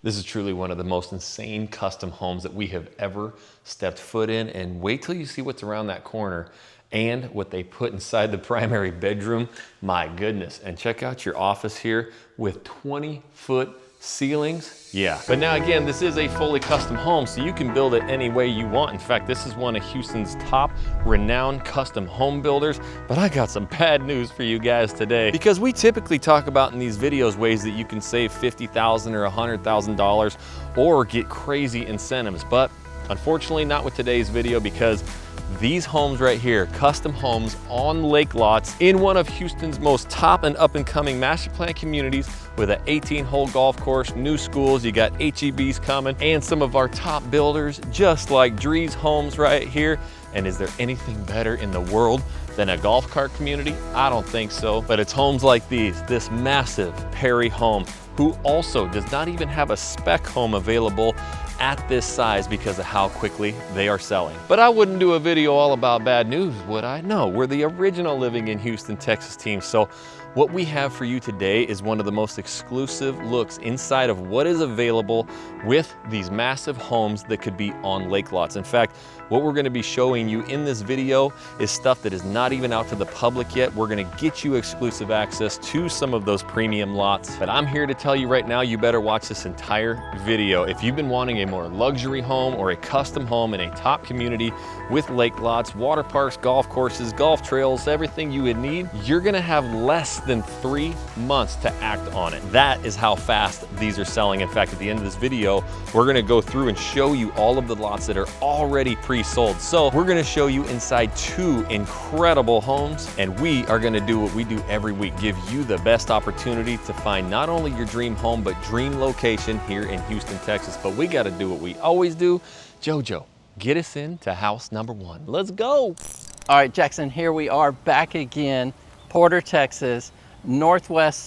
This is truly one of the most insane custom homes that we have ever stepped foot in, and wait till you see what's around that corner and what they put inside the primary bedroom. My goodness. And check out your office here with 20-foot ceilings. Yeah. But now again, this is a fully custom home, so you can build it any way you want. In fact, this is one of Houston's top renowned custom home builders. But I got some bad news for you guys today, because we typically talk about in these videos ways that you can save $50,000 or $100,000 or get crazy incentives. But unfortunately not with today's video, because these homes right here, custom homes on lake lots in one of Houston's most top and up and coming master plan communities with an 18-hole golf course, new schools, you got HEBs coming, and some of our top builders just like Drees Homes right here. And is there anything better in the world than a golf cart community? I don't think so, but it's homes like these, this massive Perry home, who also does not even have a spec home available at this size because of how quickly they are selling. But I wouldn't do a video all about bad news, would I? No, we're the original Living in Houston, Texas team. So what we have for you today is one of the most exclusive looks inside of what is available with these massive homes that could be on lake lots. In fact, what we're gonna be showing you in this video is stuff that is not even out to the public yet. We're gonna get you exclusive access to some of those premium lots. But I'm here to tell you right now, you better watch this entire video. If you've been wanting a more luxury home or a custom home in a top community with lake lots, water parks, golf courses, golf trails, everything you would need, you're gonna have less than 3 months to act on it. That is how fast these are selling. In fact, at the end of this video, we're gonna go through and show you all of the lots that are already pre-sold. So we're gonna show you inside 2 incredible homes, and we are gonna do what we do every week, give you the best opportunity to find not only your dream home, but dream location here in Houston, Texas. But we gotta do what we always do. Jojo, get us into house number 1. Let's go. All right, Jackson, here we are back again, Porter, Texas, northeast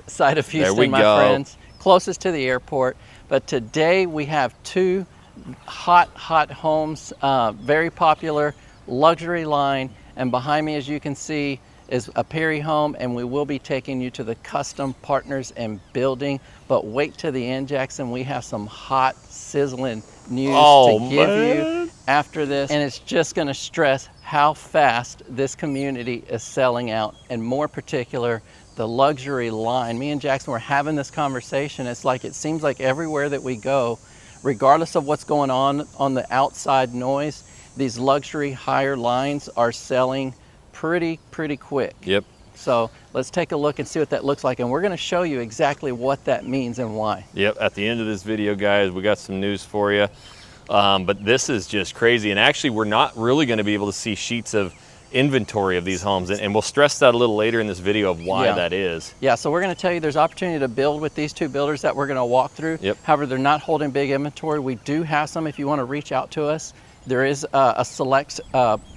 side of Houston, my friends, closest to the airport. But today we have 2 hot homes, very popular luxury line, and behind me, as you can see, is a Perry home, and we will be taking you to the custom partners and building. But wait to the end, Jackson, we have some hot sizzling news to give you after this, and it's just going to stress how fast this community is selling out, and more particular, the luxury line. Me and Jackson were having this conversation. It's like, it seems like everywhere that we go, regardless of what's going on the outside noise, these luxury higher lines are selling pretty quick. Yep. So let's take a look and see what that looks like, and we're going to show you exactly what that means and why. Yep, at the end of this video, guys, we got some news for you. But this is just crazy, and actually we're not really going to be able to see sheets of inventory of these homes, and we'll stress that a little later in this video of why that is. Yeah, so we're going to tell you there's opportunity to build with these 2 builders that we're going to walk through. Yep. However, they're not holding big inventory. We do have some if you want to reach out to us. There is a select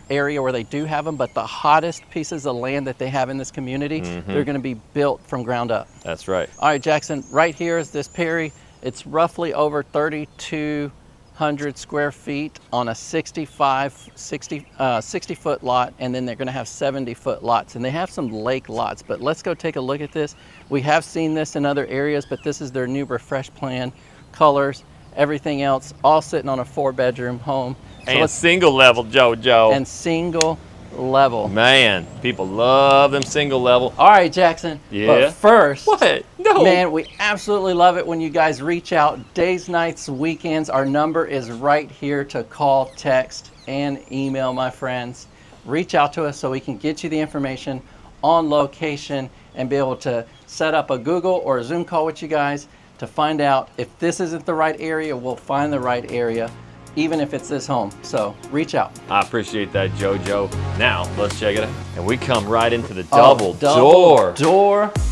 area where they do have them, but the hottest pieces of land that they have in this community, they're going to be built from ground up. That's right. All right, Jackson, right here is this Perry. It's roughly over 3,200 square feet on a 60 foot lot, and then they're going to have 70-foot lots, and they have some lake lots. But let's go take a look at this. We have seen this in other areas, but this is their new refresh plan, colors, everything else, all sitting on a 4-bedroom home. So and single level, Jojo. And single level. Man, people love them single level. All right, Jackson. Yeah. But first, what? No. Man, we absolutely love it when you guys reach out. Days, nights, weekends. Our number is right here to call, text, and email, my friends. Reach out to us so we can get you the information on location and be able to set up a Google or a Zoom call with you guys to find out if this isn't the right area. We'll find the right area, even if it's this home. So reach out. I appreciate that, Jojo. Now let's check it out, and we come right into the double door.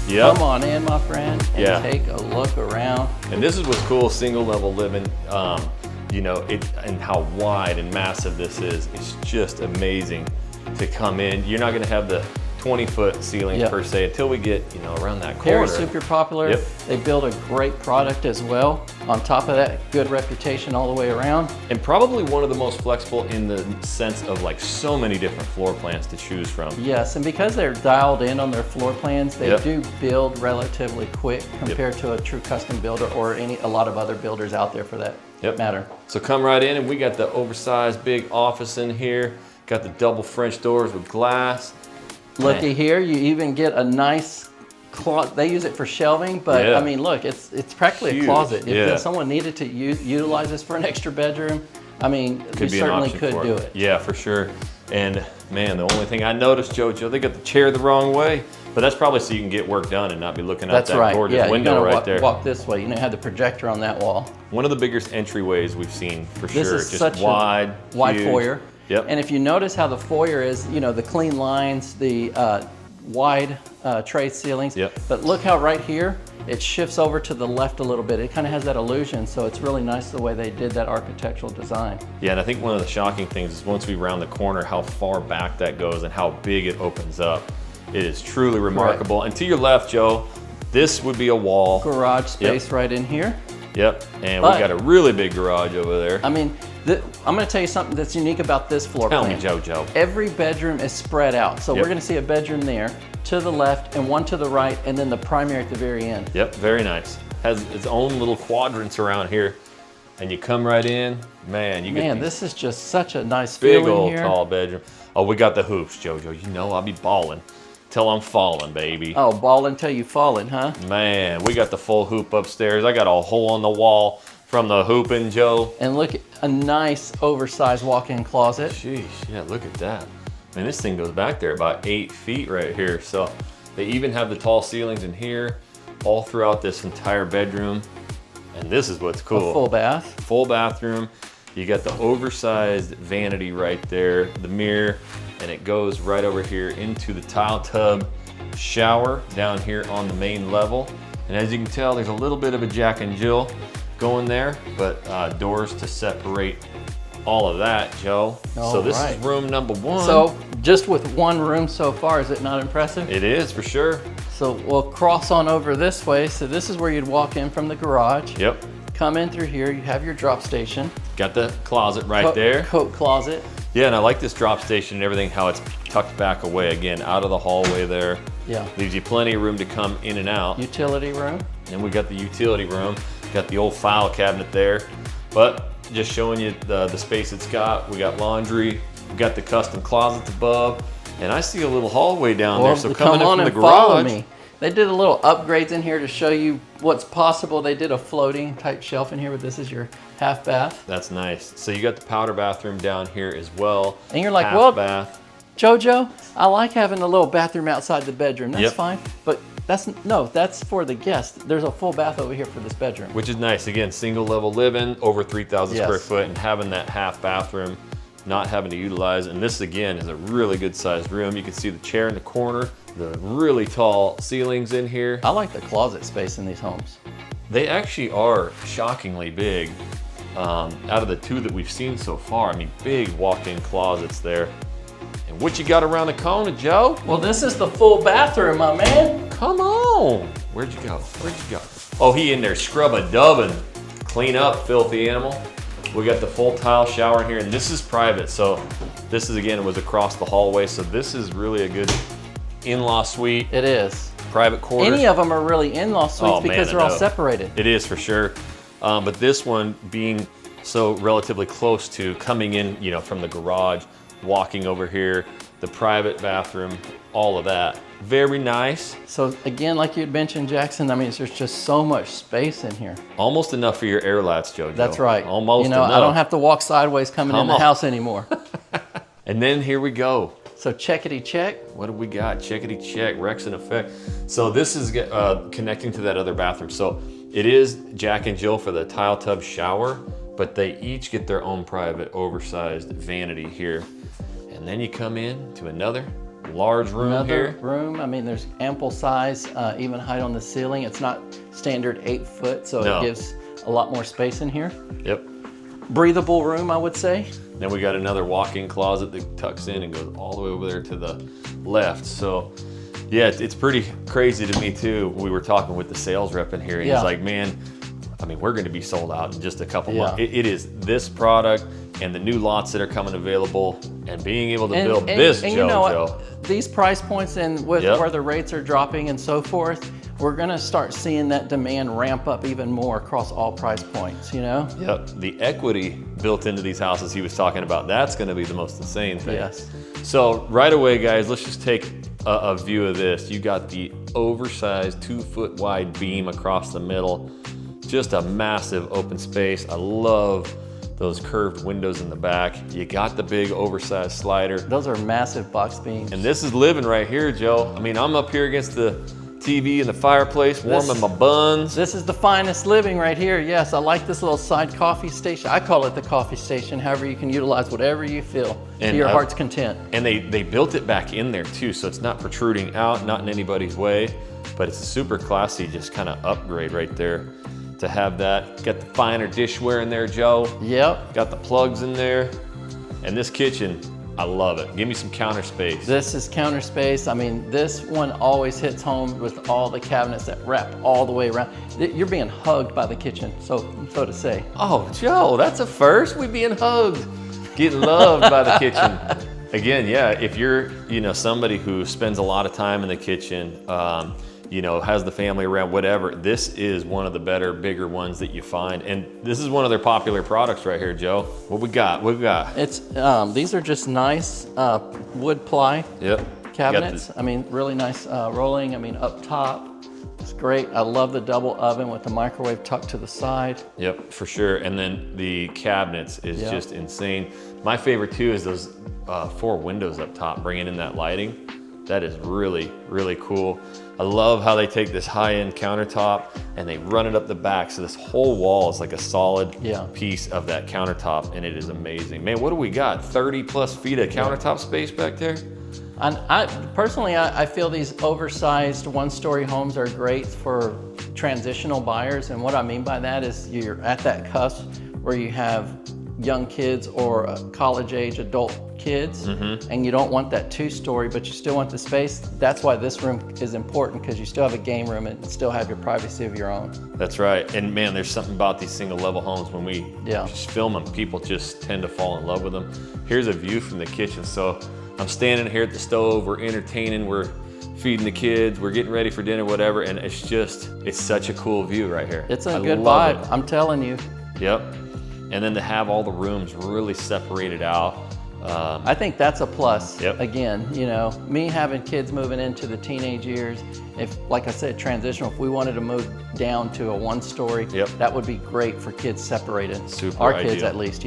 Yep. Come on in, my friend, and take a look around. And this is what's cool, single level living. You know, and how wide and massive this is. It's just amazing to come in. You're not going to have the 20-foot ceilings Yep. per se until we get, you know, around that corner. Very super popular. Yep. They build a great product as well. On top of that, good reputation all the way around. And probably one of the most flexible in the sense of like so many different floor plans to choose from. Yes, and because they're dialed in on their floor plans, they Yep. do build relatively quick compared to a true custom builder or a lot of other builders out there for that matter. So come right in, and we got the oversized big office in here. Got the double French doors with glass. Looky here, you even get a nice closet. They use it for shelving, but Yeah. I mean, look, it's practically Huge. a closet. If Yeah. someone needed to utilize this for an extra bedroom, I mean, you certainly could do it. Yeah, for sure. And man, the only thing I noticed, Jojo, they got the chair the wrong way, but that's probably so you can get work done and not be looking out That's that right. gorgeous Yeah, window you're right gonna there. walk this way. You know, have the projector on that wall. One of the biggest entryways we've seen for This sure. is Just such wide, a wide huge. foyer. Yep. And if you notice how the foyer is, you know, the clean lines, the wide tray ceilings. Yep. But look how right here, it shifts over to the left a little bit. It kind of has that illusion, so it's really nice the way they did that architectural design. Yeah, and I think one of the shocking things is once we round the corner, how far back that goes and how big it opens up. It is truly remarkable. And to your left, Joe, this would be a wall. Garage space right in here. Yep, and But- we got a really big garage over there. I mean, I'm gonna tell you something that's unique about this floor Tell plan. me, Jojo. Every bedroom is spread out. So Yep. we're gonna see a bedroom there, to the left, and one to the right, and then the primary at the very end. Yep, very nice. Has its own little quadrants around here. And you come right in, man, you get Man, these this is just such a nice big feel in old here. tall bedroom. Oh, we got the hoops, Jojo. You know I'll be balling till I'm falling, baby. Oh, ball until you falling, huh? Man, we got the full hoop upstairs. I got a hole in the wall from the hooping, Joe. And look, a nice oversized walk-in closet. Sheesh, yeah, look at that. Man, this thing goes back there about 8 feet right here. So they even have the tall ceilings in here all throughout this entire bedroom. And this is what's cool. A full bath. Full bathroom. You got the oversized vanity right there, the mirror, and it goes right over here into the tile tub shower down here on the main level. And as you can tell, there's a little bit of a Jack and Jill going there, but doors to separate all of that, Joe. So this is room number one. So just with one room so far, is it not impressive? It is for sure. So we'll cross on over this way. So this is where you'd walk in from the garage. Yep. Come in through here, you have your drop station. Got the closet right there. Coat closet. Yeah, and I like this drop station and everything, how it's tucked back away again, out of the hallway there. Yeah. Leaves you plenty of room to come in and out. Utility room. And we got the utility room, got the old file cabinet there. But just showing you the space it's got. We got laundry, we got the custom closets above, and I see a little hallway down there. So coming in from the follow garage. me. They did a little upgrades in here to show you what's possible. They did a floating type shelf in here, but this is your half bath. That's nice. So you got the powder bathroom down here as well. And you're like, half well, bath. Jojo, I like having a little bathroom outside the bedroom. That's Yep. fine. But that's for the guest. There's a full bath over here for this bedroom. Which is nice. Again, single level living, over 3,000 square Yes. foot, and having that half bathroom, not having to utilize. And this again is a really good sized room. You can see the chair in the corner, the really tall ceilings in here. I like the closet space in these homes. They actually are shockingly big. Out of the two that we've seen so far, I mean, big walk-in closets there. And what you got around the corner, Joe? Well, this is the full bathroom, my man. Come on. Where'd you go? Where'd you go? Oh, he in there scrub-a-dubbing. Clean up, filthy animal. We got the full tile shower in here, and this is private. So this is, again, it was across the hallway. So this is really a good in-law suite, It is. private quarters. Any of them are really in-law suites Oh, man, because I they're all know. separated. It is for sure. But this one being so relatively close to coming in, you know, from the garage, walking over here, the private bathroom, all of that. Very nice. So again, like you had mentioned, Jackson, I mean, there's just so much space in here. Almost enough for your air lats, Jojo. That's right. Almost You know, enough. I don't have to walk sideways coming in Come the on. house anymore. And then here we go. So checkity check. What do we got? Checkity check, Rex in effect. So this is connecting to that other bathroom. So it is Jack and Jill for the tile tub shower, but they each get their own private oversized vanity here. And then you come in to another large room Another here. room. I mean, there's ample size, even height on the ceiling. It's not standard 8 foot, so No. it gives a lot more space in here. Yep. Breathable room, I would say. Then we got another walk-in closet that tucks in and goes all the way over there to the left. So yeah, it's pretty crazy to me too. We were talking with the sales rep in here, and he's like, man, I mean, we're going to be sold out in just a couple months. It is this product and the new lots that are coming available, and being able to build this, and Joe. You know what? These price points and with where the rates are dropping and so forth, we're going to start seeing that demand ramp up even more across all price points, you know? Yep. The equity built into these houses he was talking about, that's going to be the most insane thing. Yes. So right away, guys, let's just take a view of this. You got the oversized 2-foot wide beam across the middle. Just a massive open space. I love those curved windows in the back. You got the big oversized slider. Those are massive box beams. And this is living right here, Joe. I mean, I'm up here against the TV and the fireplace, warming my buns. This is the finest living right here. Yes, I like this little side coffee station. I call it the coffee station. However, you can utilize whatever you feel to your heart's content. And they built it back in there too, so it's not protruding out, not in anybody's way, but it's a super classy, just kind of upgrade right there to have that. Got the finer dishware in there, Joe. Yep. Got the plugs in there. And this kitchen, I love it. Give me some counter space. This is counter space. I mean, this one always hits home with all the cabinets that wrap all the way around. You're being hugged by the kitchen, so to say. Oh, Joe, that's a first. We being hugged, getting loved by the kitchen. Again, yeah, if you're, somebody who spends a lot of time in the kitchen, has the family around, whatever, this is one of the better, bigger ones that you find. And this is one of their popular products right here, Joe. What we got? It's, these are just nice wood ply cabinets. I mean, really nice rolling. I mean, up top, it's great. I love the double oven with the microwave tucked to the side. Yep, for sure. And then the cabinets is just insane. My favorite too is those 4 windows up top, bringing in that lighting. That is really, really cool. I love how they take this high-end countertop and they run it up the back. So this whole wall is like a solid piece of that countertop, and it is amazing. Man, what do we got? 30 plus feet of countertop space back there? And personally, I feel these oversized 1-story homes are great for transitional buyers. And what I mean by that is you're at that cusp where you have young kids or college age adult kids, and you don't want that 2-story, but you still want the space. That's why this room is important, because you still have a game room and still have your privacy of your own. That's right. And man, there's something about these single level homes when we just film them, people just tend to fall in love with them. Here's a view from the kitchen. So I'm standing here at the stove, we're entertaining, we're feeding the kids, we're getting ready for dinner, whatever, and it's such a cool view right here. It's a good vibe, I'm telling you. Yep. And then to have all the rooms really separated out. I think that's a plus. Again, me having kids moving into the teenage years, if, like I said, transitional, if we wanted to move down to a 1-story, that would be great for kids separated. Super Our ideal. kids at least,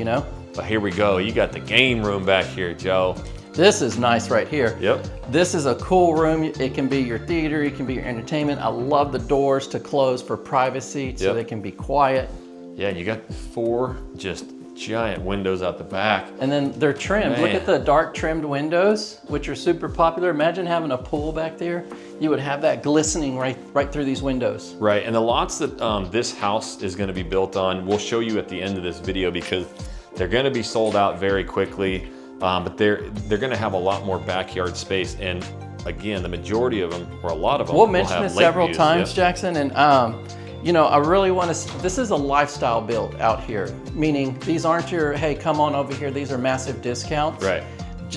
But here we go. You got the game room back here, Joe. This is nice right here. Yep. This is a cool room. It can be your theater, it can be your entertainment. I love the doors to close for privacy so they can be quiet. Yeah, and you got 4 just giant windows out the back. And then they're trimmed. Man. Look at the dark trimmed windows, which are super popular. Imagine having a pool back there. You would have that glistening right through these windows. Right, and the lots that this house is gonna be built on, we'll show you at the end of this video, because they're gonna be sold out very quickly, but they're gonna have a lot more backyard space. And again, the majority of them, or a lot of them, we'll mention this several views. times, Jackson, and I really want to, this is a lifestyle build out here, meaning these aren't your, hey, come on over here, these are massive discounts. Right.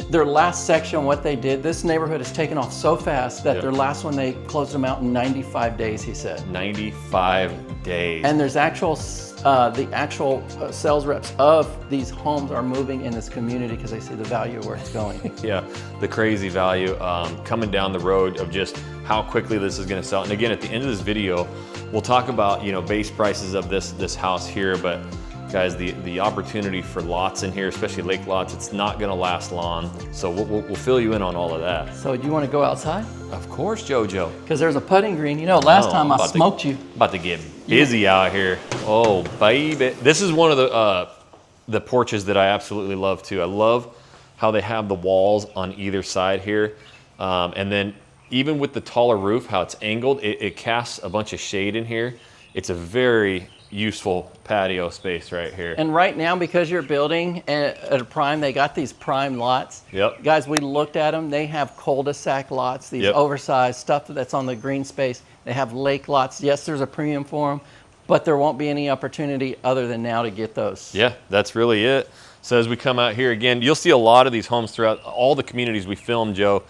Their last section, what they did, this neighborhood has taken off so fast that their last one, they closed them out in 95 days, he said. 95 days. And there's the actual sales reps of these homes are moving in this community because they see the value of where it's going. Yeah, the crazy value coming down the road of just how quickly this is going to sell. And again, at the end of this video, we'll talk about base prices of this house here, but guys, the opportunity for lots in here, especially lake lots, it's not going to last long. So we'll fill you in on all of that. So do you want to go outside? Of course, JoJo. Because there's a putting green. Last time I smoked you. About to get busy out here. Oh, baby. This is one of the porches that I absolutely love too. I love how they have the walls on either side here. And then even with the taller roof, how it's angled, it casts a bunch of shade in here. It's a very useful patio space right here. And right now, because you're building at a prime, they got these prime lots. Yep. Guys, we looked at them. They have cul-de-sac lots, these oversized stuff that's on the green space. They have lake lots. Yes, there's a premium for them, but there won't be any opportunity other than now to get those. Yeah, that's really it. So as we come out here again, you'll see a lot of these homes throughout all the communities we filmed, Joe.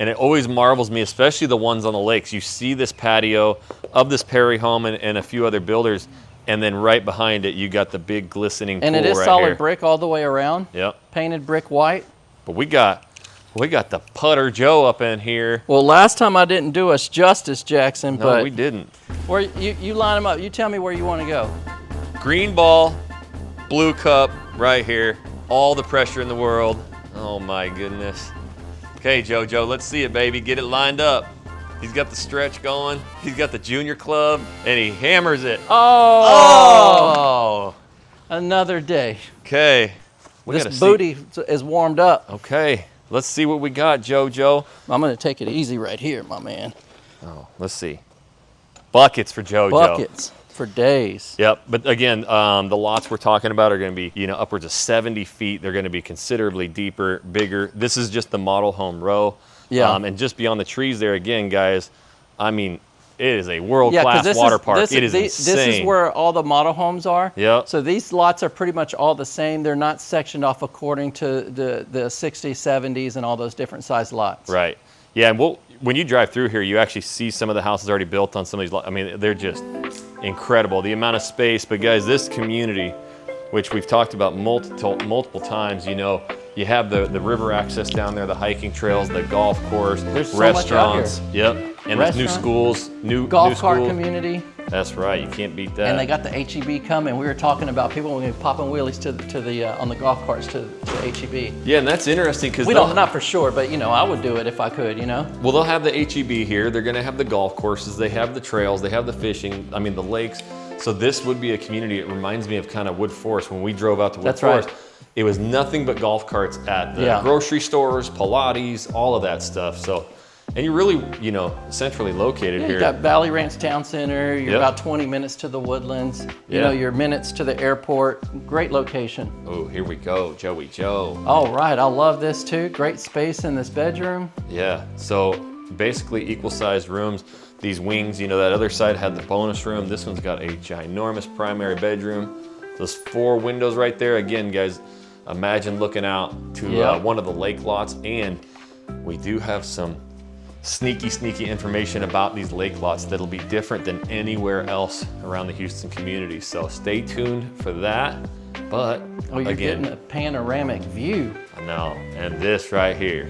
And it always marvels me, especially the ones on the lakes. You see this patio of this Perry home and a few other builders, and then right behind it, you got the big glistening pool right here. And it is solid brick all the way around. Yep. Painted brick white. But we got the putter Joe up in here. Well, last time I didn't do us justice, Jackson, No, but we didn't. where you line them up. You tell me where you want to go. Green ball, blue cup right here. All the pressure in the world. Oh my goodness. Okay, JoJo, let's see it, baby. Get it lined up. He's got the stretch going. He's got the junior club, and he hammers it. Oh! Another day. Okay. This booty is warmed up. Okay. Let's see what we got, JoJo. I'm going to take it easy right here, my man. Oh, let's see. Buckets for JoJo. Buckets for days. Yep, but again, the lots we're talking about are going to be, upwards of 70 feet. They're going to be considerably deeper, bigger. This is just the model home row. Yeah. And just beyond the trees there, again, guys, I mean, it is a world-class water park. It is insane. This is where all the model homes are. Yep. So these lots are pretty much all the same. They're not sectioned off according to the 60s, 70s, and all those different size lots. Right. Yeah, and when you drive through here, you actually see some of the houses already built on some of these lots. I mean, they're just incredible, the amount of space. But guys, this community, which we've talked about multiple times, you have the river access down there, the hiking trails, the golf course, There's so restaurants. much out Yep. And there's new schools, new golf cart school. community. That's right. You can't beat that. And they got the HEB coming. We were talking about people when we were popping wheelies on the golf carts to HEB. Yeah, and that's interesting because not for sure, but I would do it if I could. Well, they'll have the HEB here. They're going to have the golf courses. They have the trails. They have the fishing. I mean, the lakes. So this would be a community. It reminds me of kind of Wood Forest when we drove out to Wood Forest. Right. It was nothing but golf carts at the grocery stores, Pilates, all of that stuff. So, and you're really, centrally located here. You got Valley Ranch Town Center. You're about 20 minutes to the Woodlands. You're minutes to the airport. Great location. Oh, here we go, Joey Joe. All right, I love this too. Great space in this bedroom. Yeah, so basically equal-sized rooms. These wings, that other side had the bonus room. This one's got a ginormous primary bedroom. Those 4 windows right there. Again, guys, imagine looking out to one of the lake lots. And we do have some sneaky information about these lake lots that'll be different than anywhere else around the Houston community. So stay tuned for that. But you're again, getting a panoramic view. I know, and this right here,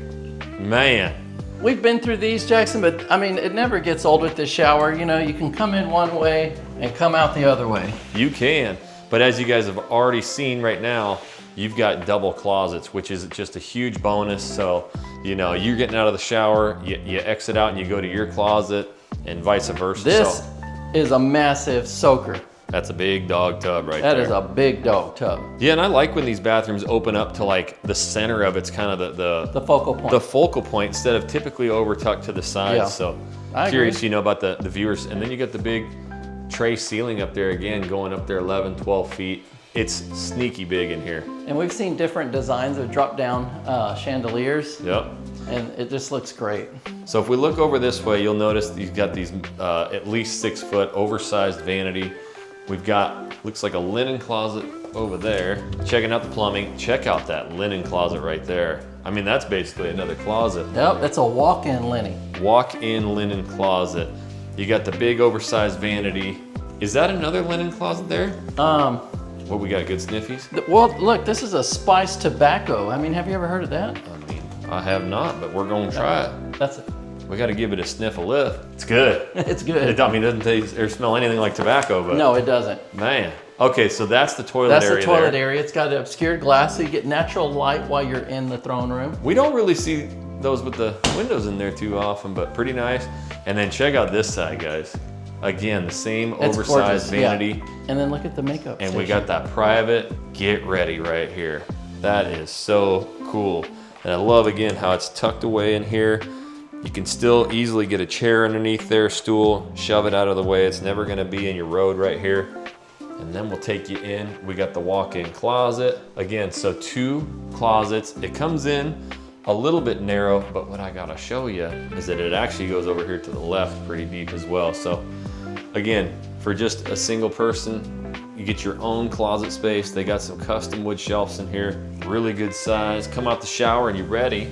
man. We've been through these, Jackson, but I mean, it never gets old with this shower. You can come in one way and come out the other way. You can, but as you guys have already seen right now, you've got double closets, which is just a huge bonus. So, you're getting out of the shower, you exit out and you go to your closet and vice versa. This is a massive soaker. That's a big dog tub right there. That is a big dog tub. Yeah, and I like when these bathrooms open up to like the center of it's kind of the focal point. The focal point instead of typically over tucked to the sides. Yeah. So I curious, agree. about the viewers. And then you got the big tray ceiling up there again, going up there 11, 12 feet. It's sneaky big in here. And we've seen different designs of drop down chandeliers. Yep. And it just looks great. So if we look over this way, you'll notice you've got these at least 6 foot oversized vanity. We've got, looks like a linen closet over there. Checking out the plumbing. Check out that linen closet right there. I mean, that's basically another closet. Yep, that's a walk-in linen. Walk-in linen closet. You got the big oversized vanity. Is that another linen closet there? What, we got good sniffies? Well, look, this is a spiced tobacco. I mean, have you ever heard of that? I mean, I have not, but we're gonna try it. That's it. We got to give it a sniff a lift. It's good. It's good. It doesn't taste or smell anything like tobacco, but no, it doesn't. Man. Okay, so that's the toilet area. That's the toilet area. It's got obscured glass, so you get natural light while you're in the throne room. We don't really see those with the windows in there too often, but pretty nice. And then check out this side, guys. Again, the same oversized vanity. Yeah. And then look at the makeup And station. we got that private get ready right here. That is so cool. And I love, again, how it's tucked away in here. You can still easily get a chair underneath there, stool, shove it out of the way. It's never gonna be in your road right here. And then we'll take you in. We got the walk-in closet. Again, so 2 closets. It comes in a little bit narrow, but what I gotta show you is that it actually goes over here to the left pretty deep as well. So again, for just a single person, you get your own closet space. They got some custom wood shelves in here, really good size. Come out the shower and you're ready.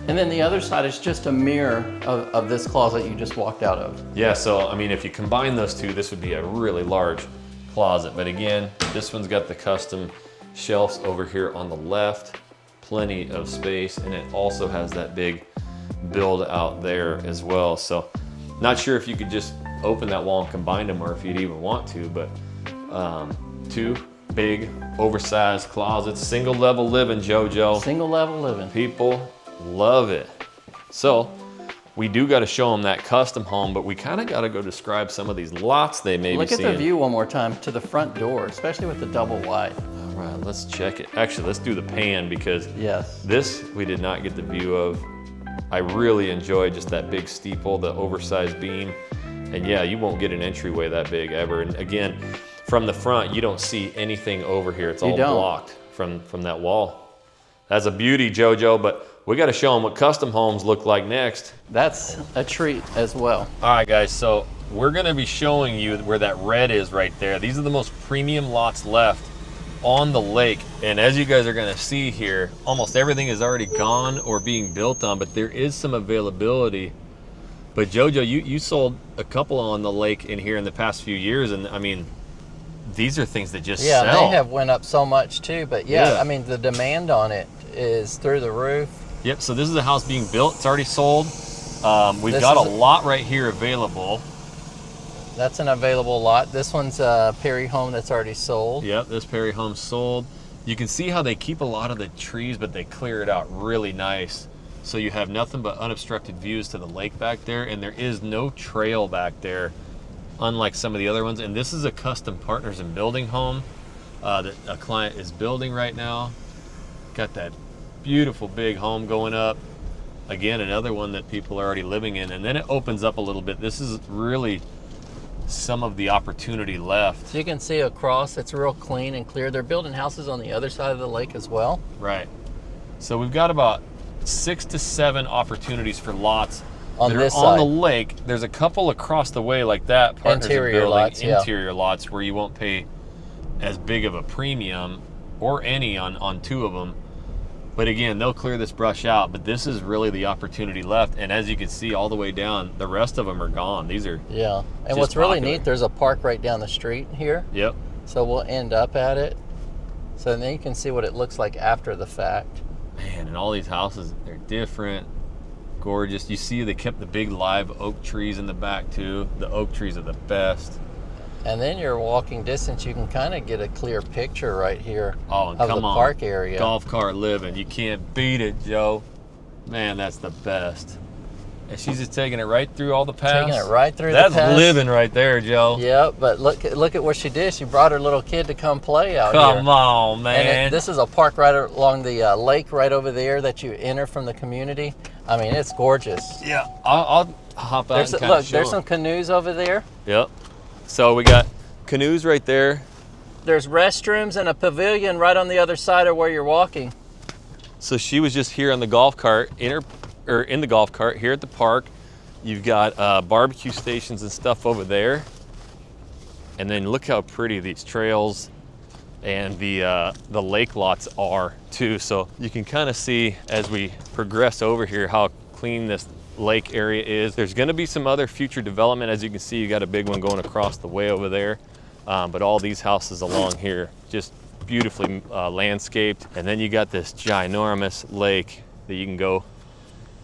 And then the other side is just a mirror of this closet you just walked out of. Yeah, so I mean, if you combine those two, this would be a really large closet. But again, this one's got the custom shelves over here on the left, plenty of space, and it also has that big build out there as well. So not sure if you could just open that wall and combine them, or if you'd even want to, but 2 big oversized closets, single level living, JoJo. Single level living. People love it. So we do got to show them that custom home, but we kind of got to go describe some of these lots they may be seeing. Look at the view one more time to the front door, especially with the double wide. All right, let's check it. Actually, let's do the pan, because yes, this we did not get the view of. I really enjoyed just that big steeple, the oversized beam. And yeah, you won't get an entryway that big ever. And again, from the front, you don't see anything over here. It's all blocked from that wall. That's a beauty, JoJo, but we got to show them what custom homes look like next. That's a treat as well. All right, guys, so we're going to be showing you where that red is right there. These are the most premium lots left on the lake. And as you guys are going to see here, almost everything is already gone or being built on, but there is some availability. But JoJo, you sold a couple on the lake in here in the past few years, and I mean, these are things that just sell. Yeah, they have went up so much too, but yeah, I mean, the demand on it is through the roof. Yep, so this is a house being built. It's already sold. We've got a lot right here available. That's an available lot. This one's a Perry home that's already sold. Yep, this Perry home's sold. You can see how they keep a lot of the trees, but they clear it out really nice. So you have nothing but unobstructed views to the lake back there, and there is no trail back there, unlike some of the other ones. And this is a custom partners in building home that a client is building right now. Got that beautiful big home going up. Again, another one that people are already living in. And then it opens up a little bit. This is really some of the opportunity left. So you can see across, it's real clean and clear. They're building houses on the other side of the lake as well. Right. So we've got about 6 to 7 opportunities for lots on that this are on side. the lake. There's a couple across the way like that. Partners interior building, lots, interior lots where you won't pay as big of a premium or any on 2 of them. But again, they'll clear this brush out, but this is really the opportunity left. And as you can see all the way down, the rest of them are gone. These are and what's really neat, there's a park right down the street here. Yep. So we'll end up at it. So then you can see what it looks like after the fact. Man, and all these houses, they're different, gorgeous. You see they kept the big live oak trees in the back too. The oak trees are the best. And then you're walking distance, you can kind of get a clear picture right here of the park area. Golf cart living. You can't beat it, Joe. Man, that's the best. And she's just taking it right through all the paths. Taking it right through That's the paths. living right there, Joe. Yeah, but look at what she did. She brought her little kid to come play out here. Come on, man. And this is a park right along the lake right over there that you enter from the community. I mean, it's gorgeous. Yeah, I'll hop out and kind of show there's them. some canoes over there. Yep. So we got canoes right there. There's restrooms and a pavilion right on the other side of where you're walking. So she was just here on the golf cart, in the golf cart here at the park. You've got barbecue stations and stuff over there. And then look how pretty these trails and the lake lots are too. So you can kind of see as we progress over here how clean this lake area is. There's going to be some other future development. As you can see, you got a big one going across the way over there. But all these houses along here, just beautifully landscaped. And then you got this ginormous lake that you can go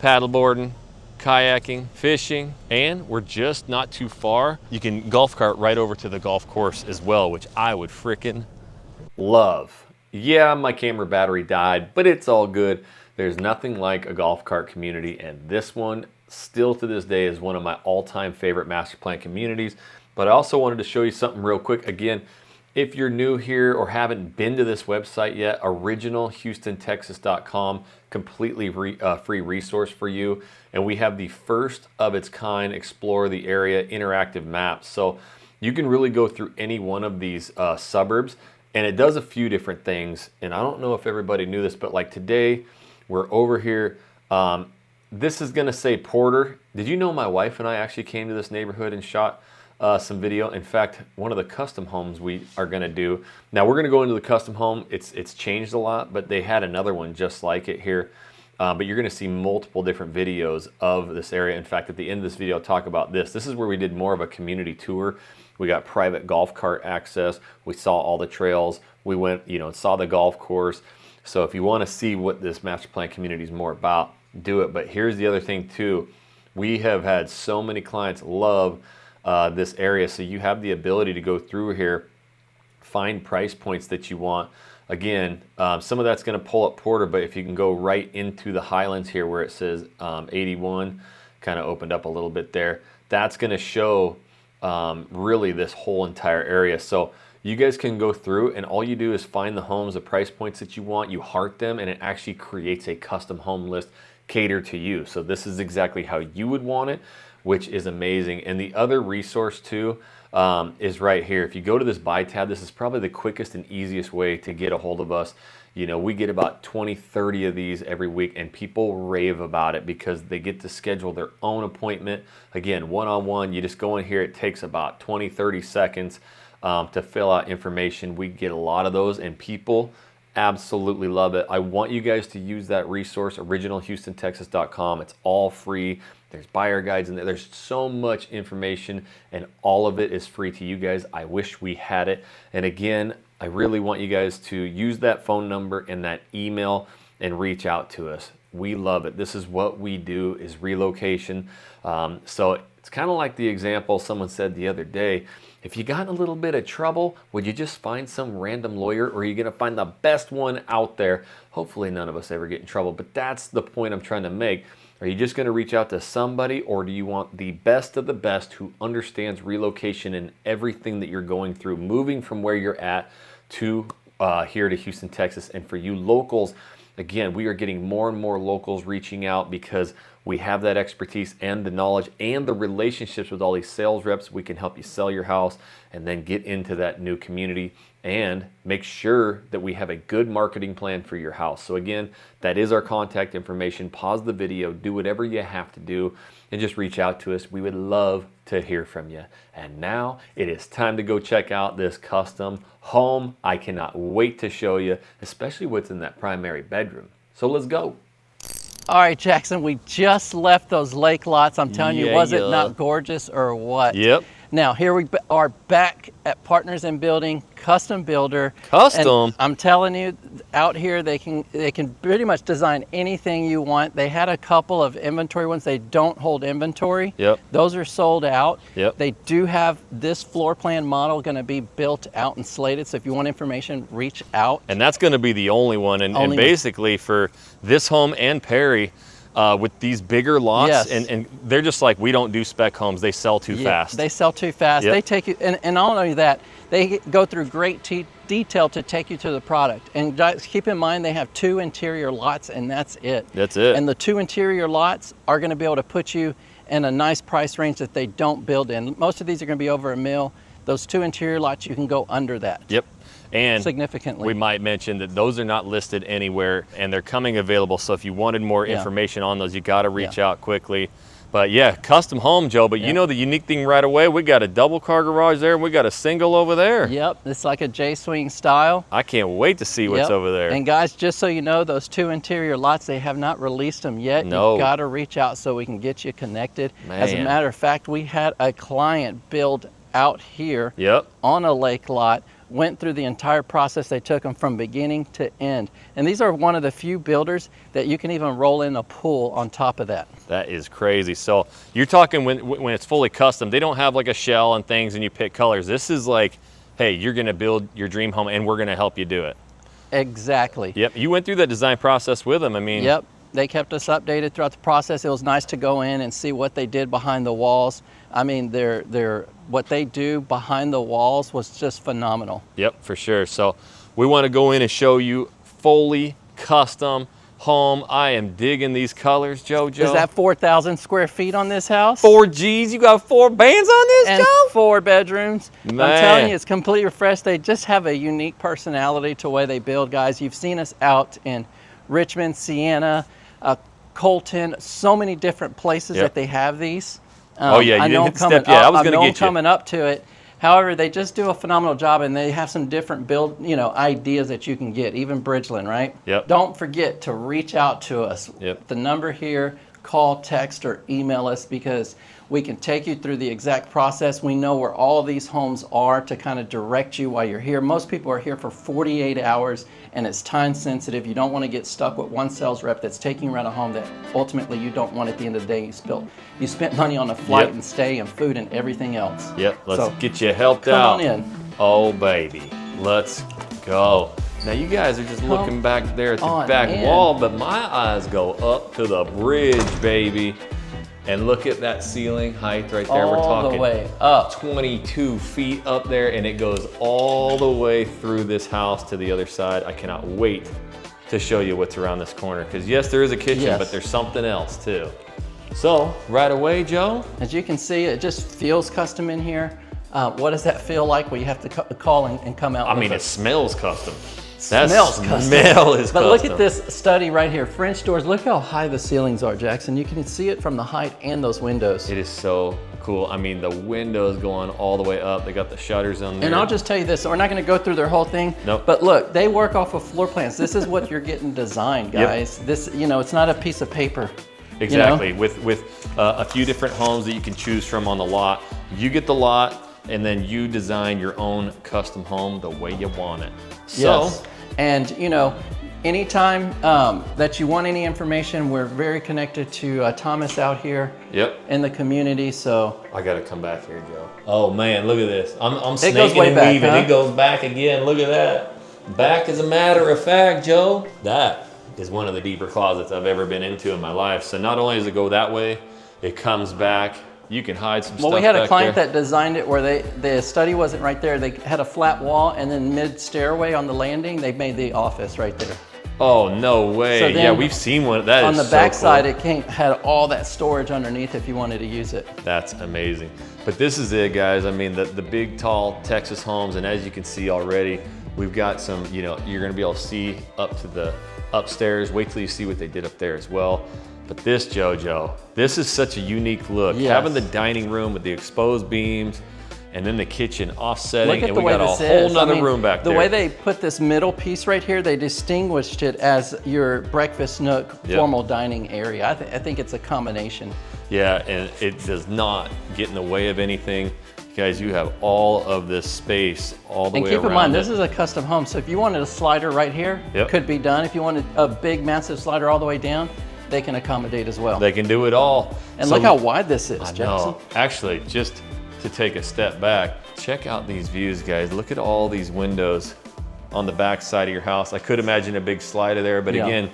paddleboarding, kayaking, fishing, and we're just not too far. You can golf cart right over to the golf course as well, which I would frickin' love. Yeah, my camera battery died, but it's all good. There's nothing like a golf cart community, and this one still to this day is one of my all-time favorite master plan communities. But I also wanted to show you something real quick. Again, if you're new here or haven't been to this website yet, originalhoustontexas.com, completely free resource for you. And we have the first of its kind Explore the Area interactive maps. So You can really go through any one of these suburbs, and it does a few different things. And I don't know if everybody knew this, but like today, we're over here. This is gonna say Porter. Did you know my wife and I actually came to this neighborhood and shot some video? In fact, one of the custom homes we are gonna do. Now we're gonna go into the custom home. It's changed a lot, but they had another one just like it here. But you're gonna see multiple different videos of this area. In fact, at the end of this video, I'll talk about this. This is where we did more of a community tour. We got private golf cart access. We saw all the trails. We went, you know, and saw the golf course. So if you wanna see what this master plan community is more about, do it. But here's the other thing too. We have had so many clients love this area. So you have the ability to go through here, find price points that you want. Again, some of that's going to pull up Porter, but if you can go right into the Highlands here where it says 81, kind of opened up a little bit there, that's going to show really this whole entire area. So you guys can go through, and all you do is find the homes, the price points that you want, you heart them, and it actually creates a custom home list catered to you. So this is exactly how you would want it, which is amazing. And the other resource too is right here. If you go to this buy tab, this is probably the quickest and easiest way to get a hold of us. You know, we get about 20, 30 of these every week, and people rave about it because they get to schedule their own appointment. Again, one-on-one, you just go in here, it takes about 20, 30 seconds to fill out information. We get a lot of those, and people absolutely love it. I want you guys to use that resource, originalhoustontexas.com. It's all free. There's buyer guides in there. There's so much information, and all of it is free to you guys. I wish we had it. And again, I really want you guys to use that phone number and that email and reach out to us. We love it. This is what we do, is relocation. So it's kind of like the example someone said the other day. If you got in a little bit of trouble, would you just find some random lawyer, or are you going to find the best one out there? Hopefully none of us ever get in trouble, but that's the point I'm trying to make. Are you just going to reach out to somebody, or do you want the best of the best who understands relocation and everything that you're going through, moving from where you're at to here to Houston, Texas? And for you locals, again, we are getting more and more locals reaching out because we have that expertise and the knowledge and the relationships with all these sales reps. We can help you sell your house and then get into that new community and make sure that we have a good marketing plan for your house. So again, that is our contact information. Pause the video, do whatever you have to do, and just reach out to us. We would love to hear from you. And now it is time to go check out this custom home. I cannot wait to show you, especially what's in that primary bedroom. So let's go. All right, Jackson, we just left those lake lots. I'm telling you, was it not gorgeous or what? Yep. Now, here we are back at Partners in Building, custom builder. Custom? And I'm telling you, out here, they can pretty much design anything you want. They had a couple of inventory ones. They don't hold inventory. Yep. Those are sold out. Yep. They do have this floor plan model going to be built out and slated. So if you want information, reach out. And that's going to be the only one. And basically for this home and Perry, with these bigger lots, yes. and they're just like, we don't do spec homes, they sell too fast. They sell too fast. Yep. They take you, and not only that, they go through great detail to take you to the product. And guys, keep in mind, they have 2 interior lots, and that's it. That's it. And the 2 interior lots are going to be able to put you in a nice price range that they don't build in. Most of these are going to be over $1 million. Those 2 interior lots, you can go under that. Yep. And significantly. We might mention that those are not listed anywhere, and they're coming available. So if you wanted more information on those, you got to reach out quickly. But yeah, custom home, Joe. But you know the unique thing right away, we got a double car garage there, and we got a single over there. Yep, it's like a J-swing style. I can't wait to see what's over there. And guys, just so you know, those 2 interior lots, they have not released them yet. No. You've got to reach out so we can get you connected. Man. As a matter of fact, we had a client build out here Yep. on a lake lot, went through the entire process. They took them from beginning to end. And these are one of the few builders that you can even roll in a pool on top of that. That is crazy. So you're talking when it's fully custom, they don't have like a shell and things and you pick colors. This is like, hey, you're going to build your dream home and we're going to help you do it. Exactly. Yep. You went through that design process with them. I mean. Yep. They kept us updated throughout the process. It was nice to go in and see what they did behind the walls. I mean, what they do behind the walls was just phenomenal. Yep, for sure. So we want to go in and show you fully custom home. I am digging these colors, JoJo. Is that 4,000 square feet on this house? 4 Gs? You got 4 bands on this, and Joe? 4 bedrooms. Man. I'm telling you, it's completely refreshed. They just have a unique personality to the way they build, guys. You've seen us out in Richmond, Siena, Colton, so many different places that they have these. Oh yeah, you didn't hit the step yet. I was going to get you. Coming up to it. However, they just do a phenomenal job, and they have some different build, ideas that you can get, even Bridgeland, right? Yep. Don't forget to reach out to us. Yep. The number here, call, text, or email us, because we can take you through the exact process. We know where all of these homes are to kind of direct you while you're here. Most people are here for 48 hours, and it's time sensitive. You don't want to get stuck with one sales rep that's taking you around a home that ultimately you don't want at the end of the day. You spent money on a flight and stay and food and everything else. Yep, let's get you helped come out. on in. Oh baby, let's go. Now you guys are just looking back there at the back wall, but my eyes go up to the bridge, baby. And look at that ceiling height right there. We're talking all the way up. 22 feet up there, and it goes all the way through this house to the other side. I cannot wait to show you what's around this corner, because yes, there is a kitchen, but there's something else too. So right away, Joe. As you can see, it just feels custom in here. What does that feel like when you have to call and come out? I mean, it smells custom. Smells custom. Smell is but custom. Look at this study right here. French doors. Look how high the ceilings are, Jackson. You can see it from the height and those windows. It is so cool. I mean, the windows going all the way up. They got the shutters on there. And I'll just tell you this. So we're not going to go through their whole thing. Nope. But look, they work off of floor plans. This is what you're getting designed, guys. This, it's not a piece of paper. Exactly. With a few different homes that you can choose from on the lot. You get the lot, and then you design your own custom home the way you want it. So. Yes. And anytime that you want any information, we're very connected to Thomas out here in the community. So I got to come back here, Joe. Oh man, look at this. I'm snaking goes way and back, weaving. Huh? It goes back again. Look at that. Back, as a matter of fact, Joe. That is one of the deeper closets I've ever been into in my life. So not only does it go that way, it comes back. You can hide some stuff. Well, we had a back client there that designed it where the study wasn't right there. They had a flat wall, and then mid stairway on the landing, they made the office right there. Oh, no way. So yeah, we've seen one. That on is the back cool. side, it had all that storage underneath if you wanted to use it. That's amazing. But this is it, guys. I mean, the big, tall Texas homes, and as you can see already, we've got some, you're going to be able to see up to the upstairs. Wait till you see what they did up there as well. But this, JoJo, this is such a unique look. Yes. Having the dining room with the exposed beams, and then the kitchen offsetting, and we got a whole nother room back there. The way they put this middle piece right here, they distinguished it as your breakfast nook, formal dining area. I think it's a combination. Yeah, and it does not get in the way of anything. Guys, you have all of this space all the way around. And keep in mind, this is a custom home, so if you wanted a slider right here, could be done. If you wanted a big, massive slider all the way down, they can accommodate as well. They can do it all. And look how wide this is, Jackson. No, actually, just to take a step back, check out these views, guys. Look at all these windows on the back side of your house. I could imagine a big slider there, but again,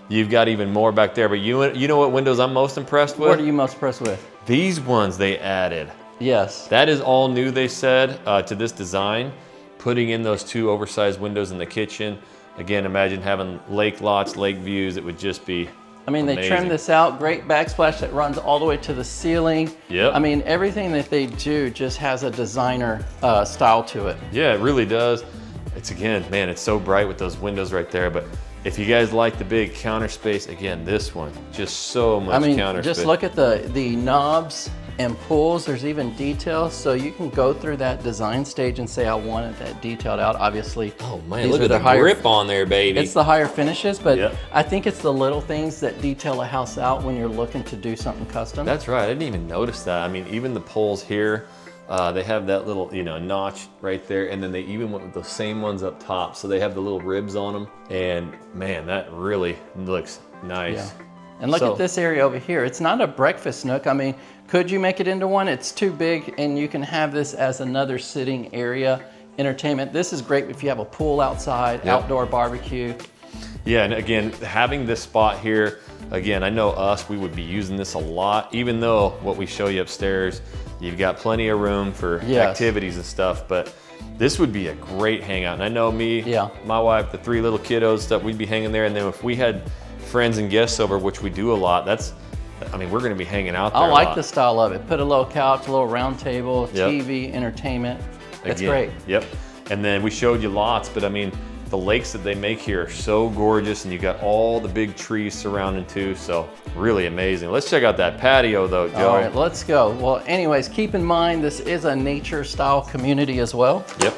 you've got even more back there. But you know what windows I'm most impressed with? What are you most impressed with? These ones they added. Yes. That is all new, they said, to this design. Putting in those 2 oversized windows in the kitchen. Again, imagine having lake lots, lake views. It would just be amazing. They trimmed this out. Great backsplash that runs all the way to the ceiling. Yep. I mean, everything that they do just has a designer style to it. Yeah, it really does. It's, again, man, it's so bright with those windows right there. But if you guys like the big counter space, again, this one, just so much counter space. Just look at the knobs and pulls. There's even details, so you can go through that design stage and say, I wanted that detailed out. Obviously, oh man, look at the grip on there, baby. It's the higher finishes, but I think it's the little things that detail a house out when you're looking to do something custom. That's right. I didn't even notice that. I mean, even the pulls here, they have that little, notch right there, and then they even went with the same ones up top, so they have the little ribs on them, and man, that really looks nice. Yeah. And look at this area over here. It's not a breakfast nook. I mean, could you make it into one? It's too big, and you can have this as another sitting area, entertainment. This is great if you have a pool outside, outdoor barbecue. Yeah, and again, having this spot here, again, I know we would be using this a lot, even though what we show you upstairs, you've got plenty of room for activities and stuff, but this would be a great hangout. And I know me, my wife, the 3 little kiddos, stuff, we'd be hanging there, and then if we had friends and guests over, which we do a lot, I mean, we're gonna be hanging out there I a like lot. the style of it. Put a little couch, a little round table, Yep. TV, entertainment. That's Again, great. Yep. And then we showed you lots, but I mean, the lakes that they make here are so gorgeous, and you got all the big trees surrounding too, so really amazing. Let's check out that patio though, Joe. All right, let's go. Well, anyways, keep in mind this is a nature style community as well. Yep.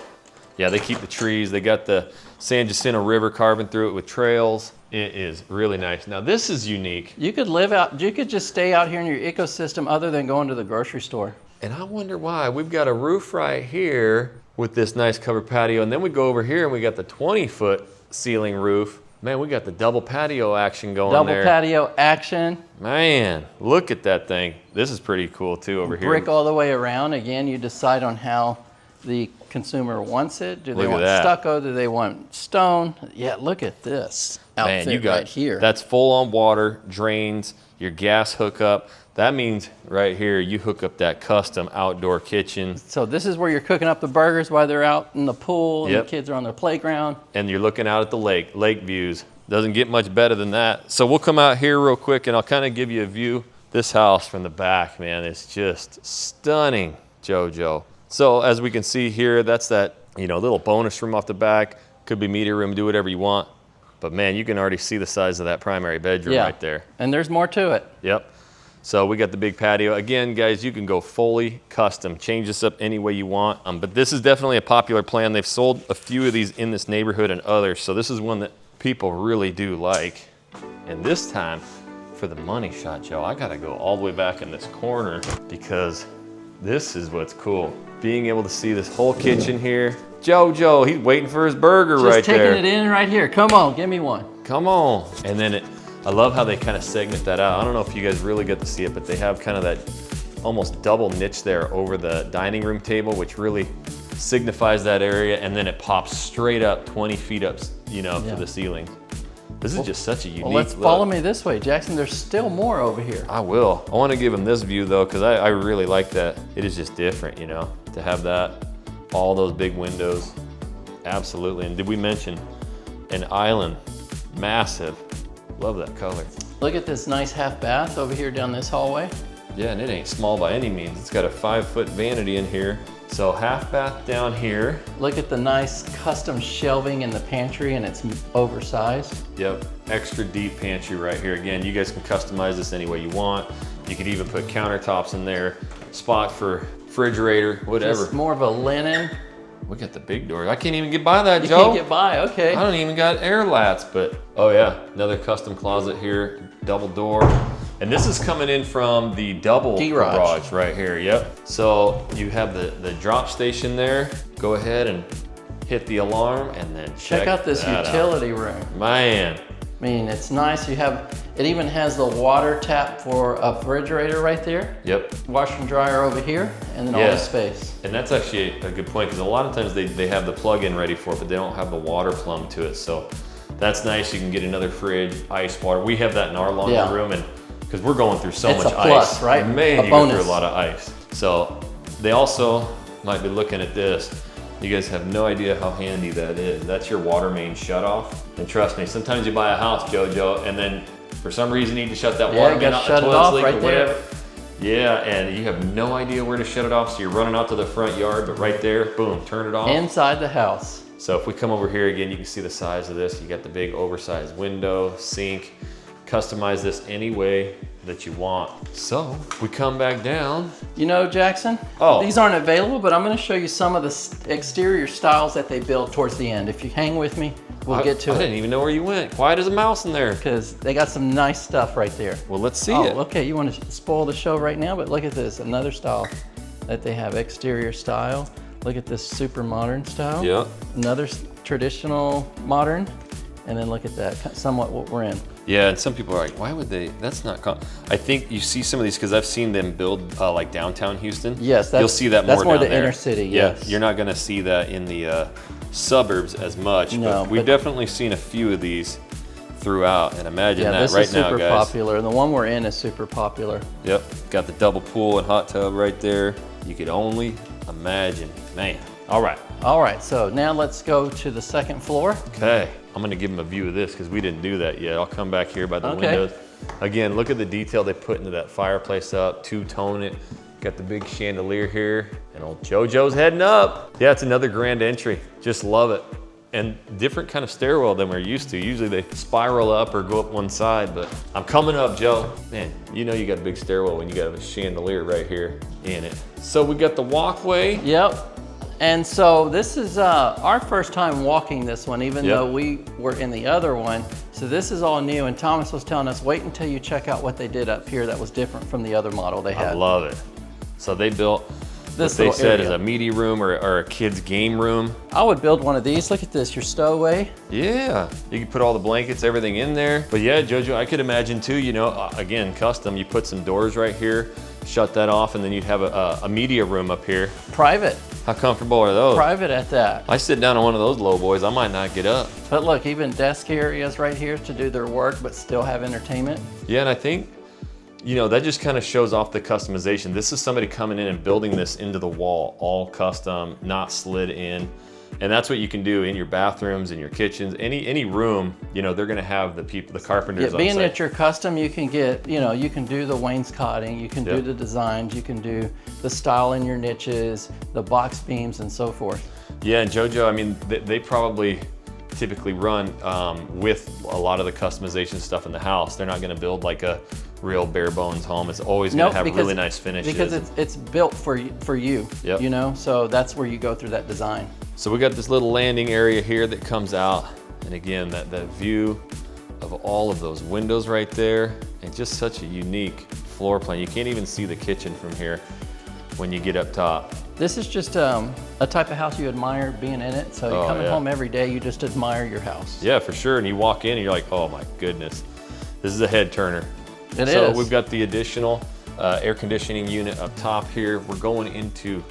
Yeah, they keep the trees. They got the San Jacinto River carving through it with trails. It is really nice. Now this is unique. You could live out, you could just stay out here in your ecosystem other than going to the grocery store. And I wonder why. We've got a roof right here with this nice covered patio, and then we go over here and we got the 20-foot ceiling roof. Man, we got the double patio action going there. Double patio action. Man, look at that thing. This is pretty cool too over here. Brick all the way around. Again, you decide on how the consumer wants it. Do they Look at want that. stucco? Do they want stone? Yeah, look at this outfit Man, you got right here. That's full on water, drains, your gas hookup. That means right here you hook up that custom outdoor kitchen. So this is where you're cooking up the burgers while they're out in the pool and Yep. the kids are on their playground. And you're looking out at the lake views. Doesn't get much better than that. So we'll come out here real quick and I'll kind of give you a view. This house from the back, man, is just stunning, JoJo. So as we can see here, that's that, little bonus room off the back. Could be media room, do whatever you want. But man, you can already see the size of that primary bedroom right there. And there's more to it. Yep. So we got the big patio. Again, guys, you can go fully custom. Change this up any way you want. But this is definitely a popular plan. They've sold a few of these in this neighborhood and others. So this is one that people really do like. And this time, for the money shot, Joe, I got to go all the way back in this corner because this is what's cool. Being able to see this whole kitchen here. JoJo, he's waiting for his burger right there. Just taking it in right here. Come on, give me one. Come on. And then I love how they kind of segment that out. I don't know if you guys really get to see it, but they have kind of that almost double niche there over the dining room table, which really signifies that area. And then it pops straight up 20 feet up, to the ceiling. This is just such a unique Well, let's look. follow me this way, Jackson. There's still more over here. I will. I want to give them this view though, because I really like that. It is just different, to have that, all those big windows. Absolutely. And did we mention an island? Massive. Love that color. Look at this nice half bath over here down this hallway. Yeah, and it ain't small by any means. It's got a 5-foot vanity in here. So half bath down here. Look at the nice custom shelving in the pantry, and it's oversized. Yep, extra deep pantry right here. Again, you guys can customize this any way you want. You could even put countertops in there, spot for refrigerator, whatever. Just more of a linen. We got the big door. I can't even get by that, You Joe. can't get by, okay. I don't even got air lats, but oh yeah, another custom closet here, double door. And this is coming in from the double garage right here, yep. So you have the drop station there. Go ahead and hit the alarm and then check out this utility room. Man. I mean, it's nice. It even has the water tap for a refrigerator right there. Yep. Washer and dryer over here, and then all the space. And that's actually a good point because a lot of times they have the plug-in ready for it, but they don't have the water plumb to it. So that's nice. You can get another fridge, ice water. We have that in our laundry room, and because we're going through so much ice. It's a plus, right? Man, you bonus. go through a lot of ice. So they also might be looking at this. You guys have no idea how handy that is. That's your water main shut off. And trust me, sometimes you buy a house, JoJo, and then for some reason you need to shut that water main off, shut it off right there. Yeah, and you have no idea where to shut it off, so you're running out to the front yard, but right there, boom, turn it off. Inside the house. So if we come over here again, you can see the size of this. You got the big oversized window, sink. Customize this any way that you want. So we come back down. Jackson, these aren't available, but I'm going to show you some of the exterior styles that they build towards the end. If you hang with me, we'll get to it. I didn't even know where you went. Quiet as a mouse in there. Because they got some nice stuff right there. Well, let's see it. Okay, you want to spoil the show right now, but look at this, another style that they have, exterior style. Look at this super modern style. Yeah. Another traditional modern. And then look at that, somewhat what we're in. Yeah, and some people are like, why would they? That's not. I think you see some of these because I've seen them build like downtown Houston. Yes, you'll see that more that's more down the there. inner city. Yeah, Yes, you're not going to see that in the suburbs as much. No, but we've definitely seen a few of these throughout, and imagine that this right is now, super guys. popular. The one we're in is super popular. Yep, got the double pool and hot tub right there. You could only imagine, man. All right. All right, so now let's go to the second floor. Okay, I'm gonna give them a view of this because we didn't do that yet. I'll come back here by the windows. Again, look at the detail they put into that fireplace up, two-tone it. Got the big chandelier here, and old JoJo's heading up. Yeah, it's another grand entry. Just love it. And different kind of stairwell than we're used to. Usually they spiral up or go up one side, but I'm coming up, Joe. Man, you know you got a big stairwell when you got a chandelier right here in it. So we got the walkway. Yep. And so this is our first time walking this one, even though we were in the other one. So this is all new, and Thomas was telling us, wait until you check out what they did up here that was different from the other model they had. I love it. So they built this what they said is a media room or a kid's game room. I would build one of these. Look at this, your stowaway. Yeah, you can put all the blankets, everything in there. But yeah, JoJo, I could imagine too, you know, again, custom, you put some doors right here, shut that off, and then you'd have a media room up here. Private. How comfortable are those? Private at that. I sit down on one of those low boys, I might not get up. But look, even desk areas right here to do their work, but still have entertainment. Yeah, and I think, you know, that just kind of shows off the customization. This is somebody coming in and building this into the wall, all custom, not slid in. And that's what you can do in your bathrooms, in your kitchens, any room, you know, they're gonna have the carpenters on being site. that you're custom, you can get, you know, you can do the wainscoting, you can do the designs, you can do the style in your niches, the box beams and so forth. Yeah, and JoJo, I mean, they probably typically run with a lot of the customization stuff in the house. They're not gonna build like a real bare bones home. It's always gonna have really nice finishes. Because it's built for you, you know, so that's where you go through that design. So we got this little landing area here that comes out. And again, that view of all of those windows right there, and just such a unique floor plan. You can't even see the kitchen from here when you get up top. This is just a type of house you admire being in it. So you're coming home every day, you just admire your house. Yeah, for sure. And you walk in and you're like, oh my goodness, this is a head turner. It is. So we've got the additional air conditioning unit up top here. We're going into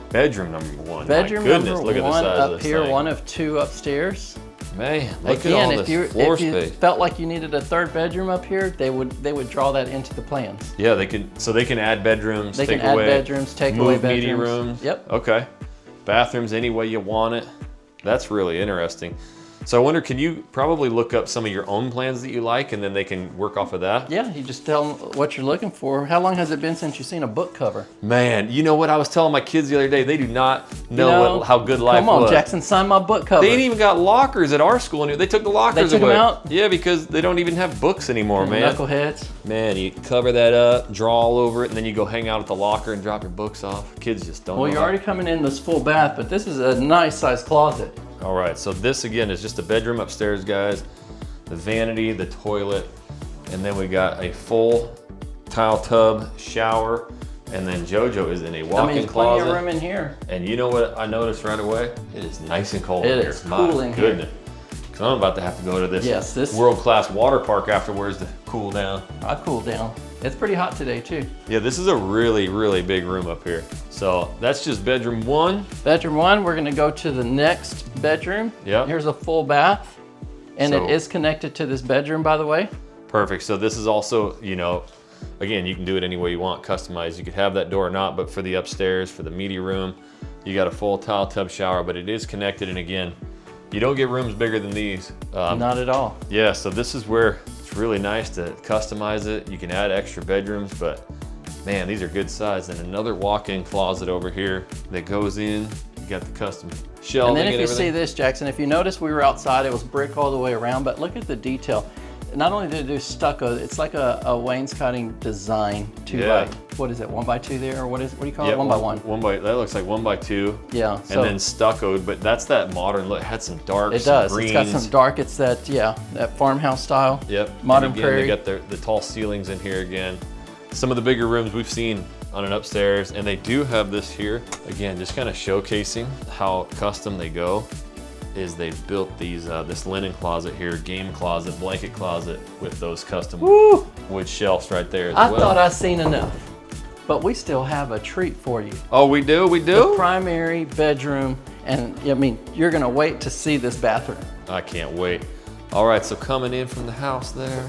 bedroom number one. Bedroom my goodness, number look at the one size up of this here, thing. one of two upstairs. Man, look at Again, all this floor if you space. felt like you needed a third bedroom up here, they would draw that into the plans. Yeah, they can add bedrooms, They take can add away, bedrooms, take away move bedrooms. media rooms. Yep. Okay. Bathrooms any way you want it. That's really interesting. So I wonder, can you probably look up some of your own plans that you like and then they can work off of that? Yeah, you just tell them what you're looking for. How long has it been since you've seen a book cover? Man, you know what I was telling my kids the other day? They do not know how good life was. Come on, Jackson, sign my book cover. They ain't even got lockers at our school. They took the lockers They took away. them out? Yeah, because they don't even have books anymore, man. Knuckleheads. Man, you cover that up, draw all over it, and then you go hang out at the locker and drop your books off. Kids just don't know. Well, you're already coming in this full bath, but this is a nice sized closet. All right, so this again is just a bedroom upstairs, guys. The vanity, the toilet, and then we got a full tile tub, shower, and then JoJo is in a walk-in closet. Plenty of room in here. And you know what I noticed right away? It is nice and cold in here. It is cool in here. Goodness. Because I'm about to have to go to this, this world-class water park afterwards to cool down. I cooled down. It's pretty hot today too. Yeah, this is a really, really big room up here. So that's just bedroom one. Bedroom one, we're gonna go to the next bedroom. Yeah. Here's a full bath. And it is connected to this bedroom, by the way. Perfect. So this is also, you know, again, you can do it any way you want, customized. You could have that door or not, but for the upstairs, for the media room, you got a full tile tub shower, but it is connected. And again, you don't get rooms bigger than these. Not at all. Yeah, so this is where it's really nice to customize it. You can add extra bedrooms, but man, these are good size. And another walk-in closet over here that goes in. You got the custom shelving And then if you everything. see this, Jackson, if you notice we were outside, it was brick all the way around, but look at the detail. Not only did it do stucco, it's like a wainscoting design, what is it, 1x2 there, or what do you call it, 1x1? That looks like 1x2. Yeah. And then stuccoed, but that's that modern look. It had some darks, it does. some greens. It's got some dark. It's that that farmhouse style. Yep. Modern and again, prairie. They got the tall ceilings in here again. Some of the bigger rooms we've seen on an upstairs, and they do have this here. Again, just kind of showcasing how custom they go. Is they've built these this linen closet here, game closet, blanket closet with those custom wood shelves right there as well. I thought I'd seen enough, but we still have a treat for you. Oh, we do? We do? The primary bedroom, and I mean, you're gonna wait to see this bathroom. I can't wait. All right, so coming in from the house there,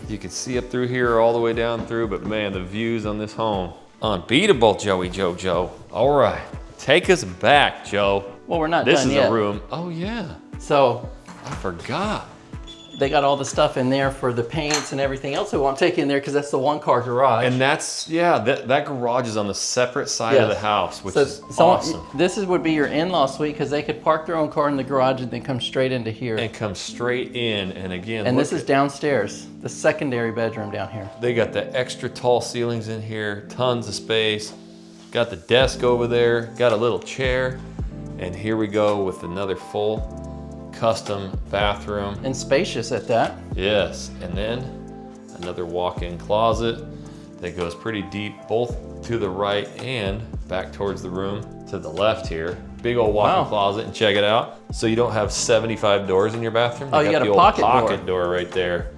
you can see up through here all the way down through, but man, the views on this home, unbeatable, Joey JoJo. All right, Take us back, Joe. Well, we're not This done is yet. a room. Oh yeah, So I forgot. they got all the stuff in there for the paints and everything else we won't take in there because that's the one-car garage. And that's, yeah, that garage is on the separate side of the house, which is awesome. This would be your in-law suite because they could park their own car in the garage and then come straight into here. And come straight in, and again, And this is downstairs, the secondary bedroom down here. They got the extra tall ceilings in here, tons of space. Got the desk over there, got a little chair, and here we go with another full custom bathroom. And spacious at that. Yes, and then another walk-in closet that goes pretty deep, both to the right and back towards the room to the left here. Big old walk-in closet, and check it out. So you don't have 75 doors in your bathroom. Oh, you got the a old pocket door right there,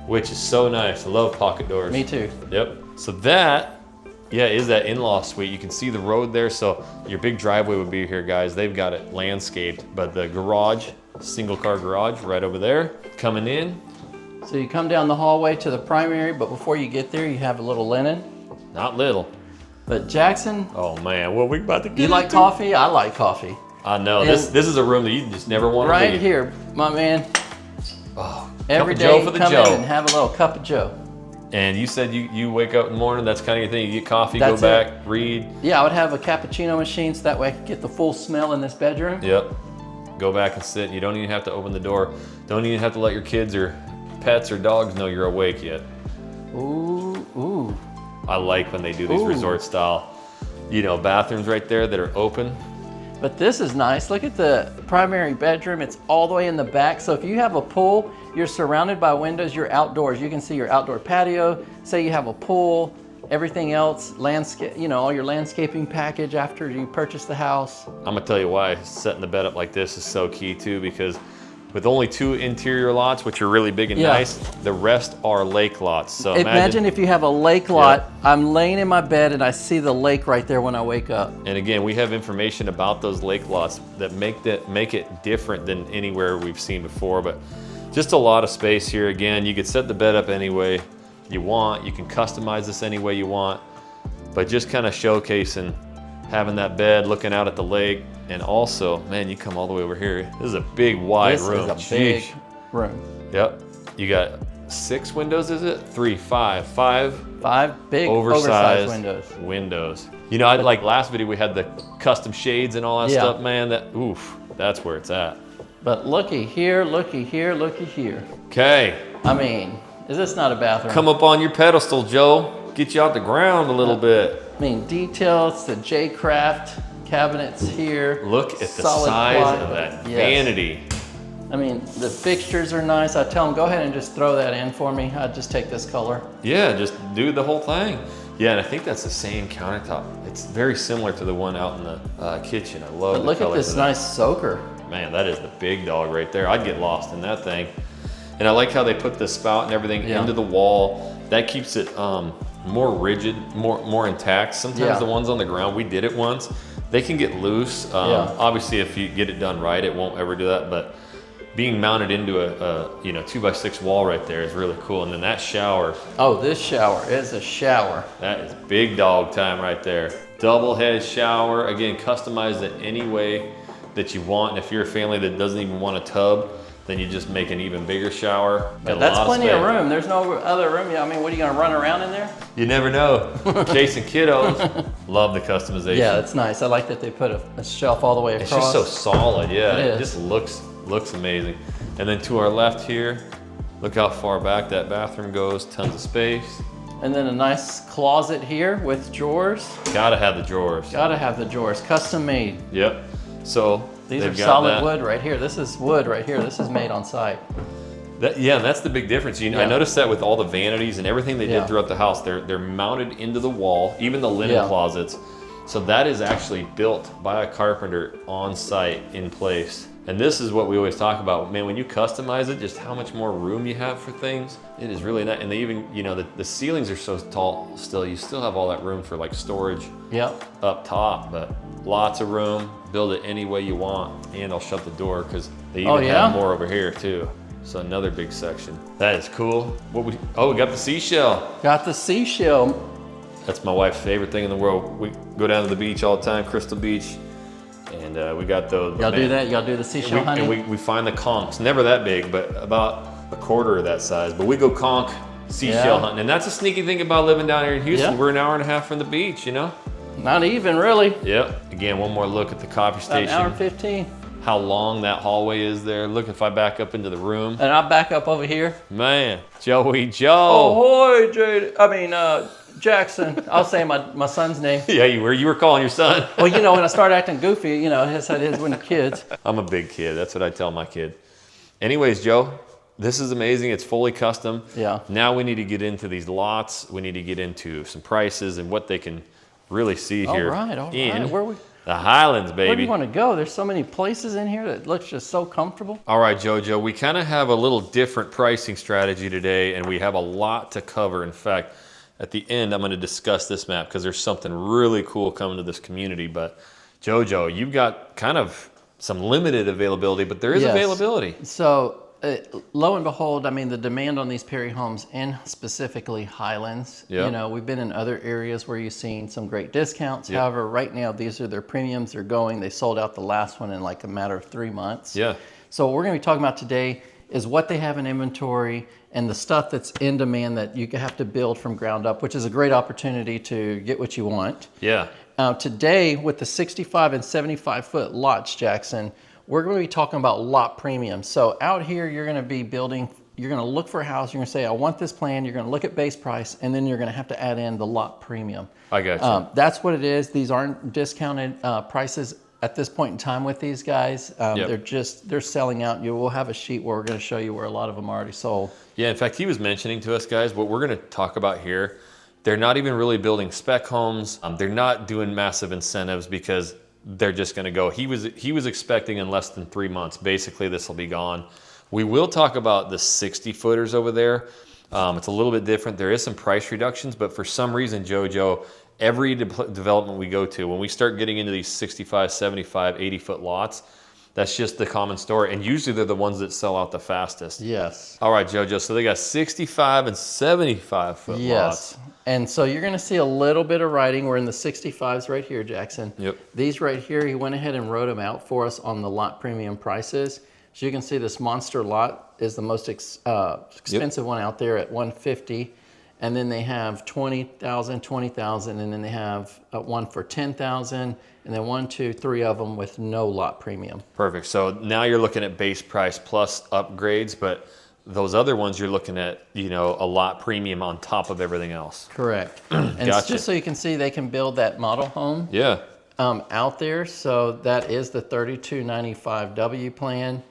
which is so nice. I love pocket doors. Me too. Yep. So that, yeah, is that in-law suite. You can see the road there. So your big driveway would be here, guys. They've got it landscaped, but the garage, single car garage right over there. Coming in. So you come down the hallway to the primary, but before you get there, you have a little linen. Not little. But Jackson, Oh man, what we about to get you like into? coffee? I like coffee. I know, And this is a room that you just never want to Right leave. here, my man. Oh, Every Joe day for the come Joe. in and have a little cup of Joe. And you said you wake up in the morning, that's kind of your thing. You get coffee, That's go it. back, read. Yeah, I would have a cappuccino machine so that way I could get the full smell in this bedroom. Yep. Go back and sit. You don't even have to open the door. Don't even have to let your kids or pets or dogs know you're awake yet. Ooh, ooh. I like when they do these Ooh. resort style, bathrooms right there that are open. But this is nice. Look at the primary bedroom. It's all the way in the back. So if you have a pool, you're surrounded by windows, you're outdoors. You can see your outdoor patio. Say you have a pool, everything else, landscape, all your landscaping package after you purchase the house. I'm gonna tell you why setting the bed up like this is so key too, because with only 2 interior lots, which are really big and Yeah. nice, the rest are lake lots. So Imagine if you have a lake lot, I'm laying in my bed and I see the lake right there when I wake up. And again, we have information about those lake lots that make it different than anywhere we've seen before, but just a lot of space here. Again, you could set the bed up any way you want. You can customize this any way you want, but just kind of showcasing having that bed looking out at the lake. And also, man, you come all the way over here. This is a big, wide room. This is a big room. Yep. You got 6 windows, is it? 3, 5. 5 big oversized windows. I like last video we had the custom shades and all that Yeah. stuff, man. That's where it's at. But looky here, looky here, looky here. Okay, I mean, is this not a bathroom? come up on your pedestal, Joe. Get you out the ground a little bit. I mean, details, the J-Craft cabinets here. Look at the solid size plywood. of that Yes. vanity. I mean, the fixtures are nice. I tell them, go ahead and just throw that in for me. I'd just take this color. Yeah, just do the whole thing. Yeah, and I think that's the same countertop. It's very similar to the one out in the kitchen. I love But the look at colors this of that. nice soaker. Man, that is the big dog right there. I'd get lost in that thing. And I like how they put the spout and everything into the wall. That keeps it more rigid, more intact. Sometimes the ones on the ground, we did it once, they can get loose. Obviously, if you get it done right, it won't ever do that. But being mounted into a 2x6 wall right there is really cool. And then that shower. Oh, this shower is a shower. That is big dog time right there. Double head shower. Again, customize it any way that you want. And if you're a family that doesn't even want a tub, then you just make an even bigger shower. But that's plenty of room. There's no other room. I mean, what are you going to run around in there? You never know. Chasing kiddos. Love the customization. Yeah, it's nice. I like that they put a shelf all the way across. It's just so solid. Yeah, It it is. just looks amazing. And then to our left here, look how far back that bathroom goes. Tons of space. And then a nice closet here with drawers. Gotta have the drawers. Gotta have the drawers, custom made. Yep. So These they've are got solid that. wood right here. This is wood right here. This is made on site. Yeah, and that's the big difference. I noticed that with all the vanities and everything they did throughout the house, they're mounted into the wall, even the linen closets. So that is actually built by a carpenter on site in place. And this is what we always talk about, man, when you customize it, just how much more room you have for things. It is really nice. And they even, the ceilings are so tall still, you still have all that room for like storage up top, but lots of room. Build it any way you want. And I'll shut the door because they even have more over here too. So another big section. That is cool. We got the seashell. Got the seashell. That's my wife's favorite thing in the world. We go down to the beach all the time, Crystal Beach. And we got those. Y'all do that? Y'all do the seashell hunting? And we find the conchs, never that big, but about a quarter of that size. But we go conch seashell hunting. And that's a sneaky thing about living down here in Houston. We're an hour and a half from the beach, you know? Not even, really. Yep. Again, one more look at the coffee station. An hour and 15. How long that hallway is there. Look, if I back up into the room. And I back up over here. Man, Joey Joe. Ahoy, Jackson. I'll say my son's name. Yeah, you were calling your son. Well, you know, when I start acting goofy, you know, that's how it is when you're kids. I'm a big kid. That's what I tell my kid. Anyways, Joe, this is amazing. It's fully custom. Yeah. Now we need to get into these lots. We need to get into some prices and what they can really see here. All right. In Where we? the Highlands, baby. Where do you want to go? There's so many places in here that looks just so comfortable. All right, Jojo, we kind of have a little different pricing strategy today, and we have a lot to cover. In fact, at the end, I'm going to discuss this map because there's something really cool coming to this community. But Jojo, you've got kind of some limited availability, but there is availability. So lo and behold, I mean, the demand on these Perry homes, and specifically Highlands, you know, we've been in other areas where you've seen some great discounts. However, right now, these are their premiums. They're going. They sold out the last one in like a matter of 3 months. Yeah. So what we're going to be talking about today is what they have in inventory and the stuff that's in demand that you have to build from ground up, which is a great opportunity to get what you want. Yeah. Today, with the 65 and 75 foot lots, Jackson, we're going to be talking about lot premium. So out here, you're going to be building, you're going to look for a house, you're going to say, I want this plan, you're going to look at base price, and then you're going to have to add in the lot premium. I got you. That's what it is. These aren't discounted prices at this point in time with these guys. They're selling out. You will have a sheet where we're going to show you where a lot of them are already sold. Yeah, in fact, he was mentioning to us, guys, what we're going to talk about here, they're not even really building spec homes. They're not doing massive incentives because they're just going to go. He was expecting in less than 3 months, basically this will be gone. We will talk about the 60 footers over there. It's a little bit different. There is some price reductions, but for some reason, Jojo, every development we go to, when we start getting into these 65, 75, 80 foot lots, that's just the common story. And usually they're the ones that sell out the fastest. Yes. All right, Jojo, so they got 65 and 75 foot lots. And so you're going to see a little bit of writing. We're in the 65s right here, Jackson. Yep. These right here, he went ahead and wrote them out for us on the lot premium prices. So you can see this monster lot is the most expensive one out there at $150. And then they have 20,000, 20,000, and then they have one for 10,000, and then 1, 2, 3 of them with no lot premium. Perfect. So now you're looking at base price plus upgrades, but those other ones you're looking at, you know, a lot premium on top of everything else. Correct. And it's just so you can see they can build that model home out there. So that is the 3295W plan.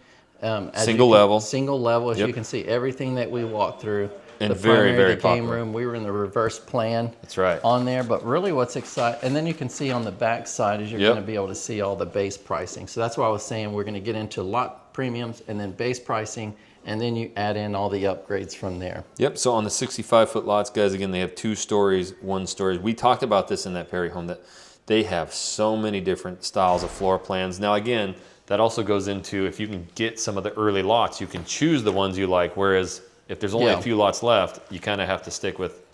Single level. Single level, as you can see everything that we walked through. And the very, very the game popular. room, we were in the reverse plan. That's right. On there, but really what's exciting, and then you can see on the back side is you're going to be able to see all the base pricing. So that's why I was saying we're going to get into lot premiums and then base pricing, and then you add in all the upgrades from there. Yep, so on the 65 foot lots, guys, again, they have 2 stories, 1 story. We talked about this in that Perry home, that they have so many different styles of floor plans. Now, again, that also goes into if you can get some of the early lots, you can choose the ones you like, whereas if there's only a few lots left, you kind of have to stick with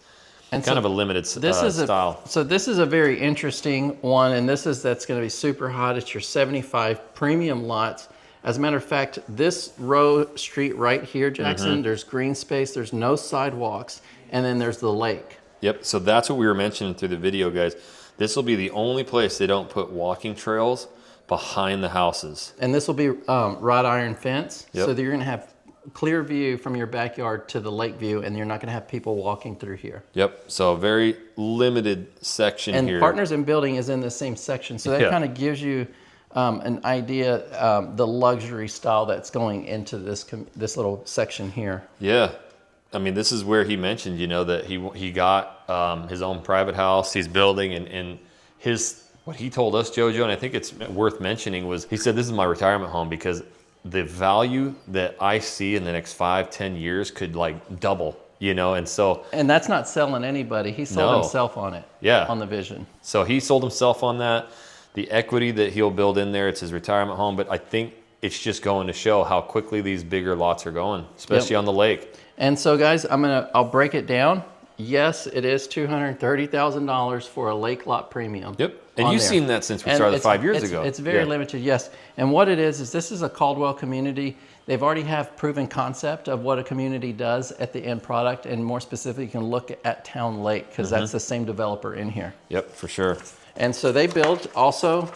kind of a limited style. So this is a very interesting one, and that's going to be super hot. It's your 75 premium lots. As a matter of fact, this row street right here, Jackson, there's green space, there's no sidewalks, and then there's the lake. Yep, so that's what we were mentioning through the video, guys. This will be the only place they don't put walking trails behind the houses. And this will be wrought iron fence, so that you're going to have clear view from your backyard to the lake view, and you're not going to have people walking through here. Yep, so a very limited section here. And Partners in Building is in the same section, so that kind of gives you an idea, the luxury style that's going into this little section here. Yeah, I mean, this is where he mentioned, you know, that he got his own private house, he's building, and what he told us, Jojo, and I think it's worth mentioning, was he said, this is my retirement home because the value that I see in the next 5-10 years could like double, you know, and that's not selling anybody. He sold himself on it. Yeah. On the vision. So he sold himself on that. The equity that he'll build in there, it's his retirement home, but I think it's just going to show how quickly these bigger lots are going, especially on the lake. And so guys, I'll break it down. Yes, it is $230,000 for a lake lot premium. Yep. And you've seen that since we started 5 years ago. It's very limited, yes. And what it is this is a Caldwell community. They've already have proven concept of what a community does at the end product, and more specifically, you can look at Town Lake because that's the same developer in here. Yep, for sure. And so they built also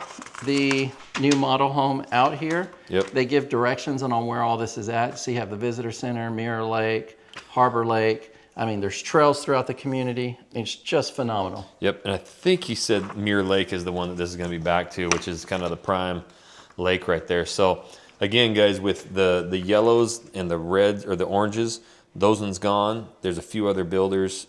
the new model home out here. Yep. They give directions on where all this is at. So you have the visitor center, Mirror Lake, Harbor Lake. I mean, there's trails throughout the community. It's just phenomenal. Yep, and I think he said Mirror Lake is the one that this is going to be back to, which is kind of the prime lake right there. So again, guys, with the yellows and the reds or the oranges, those ones gone. There's a few other builders,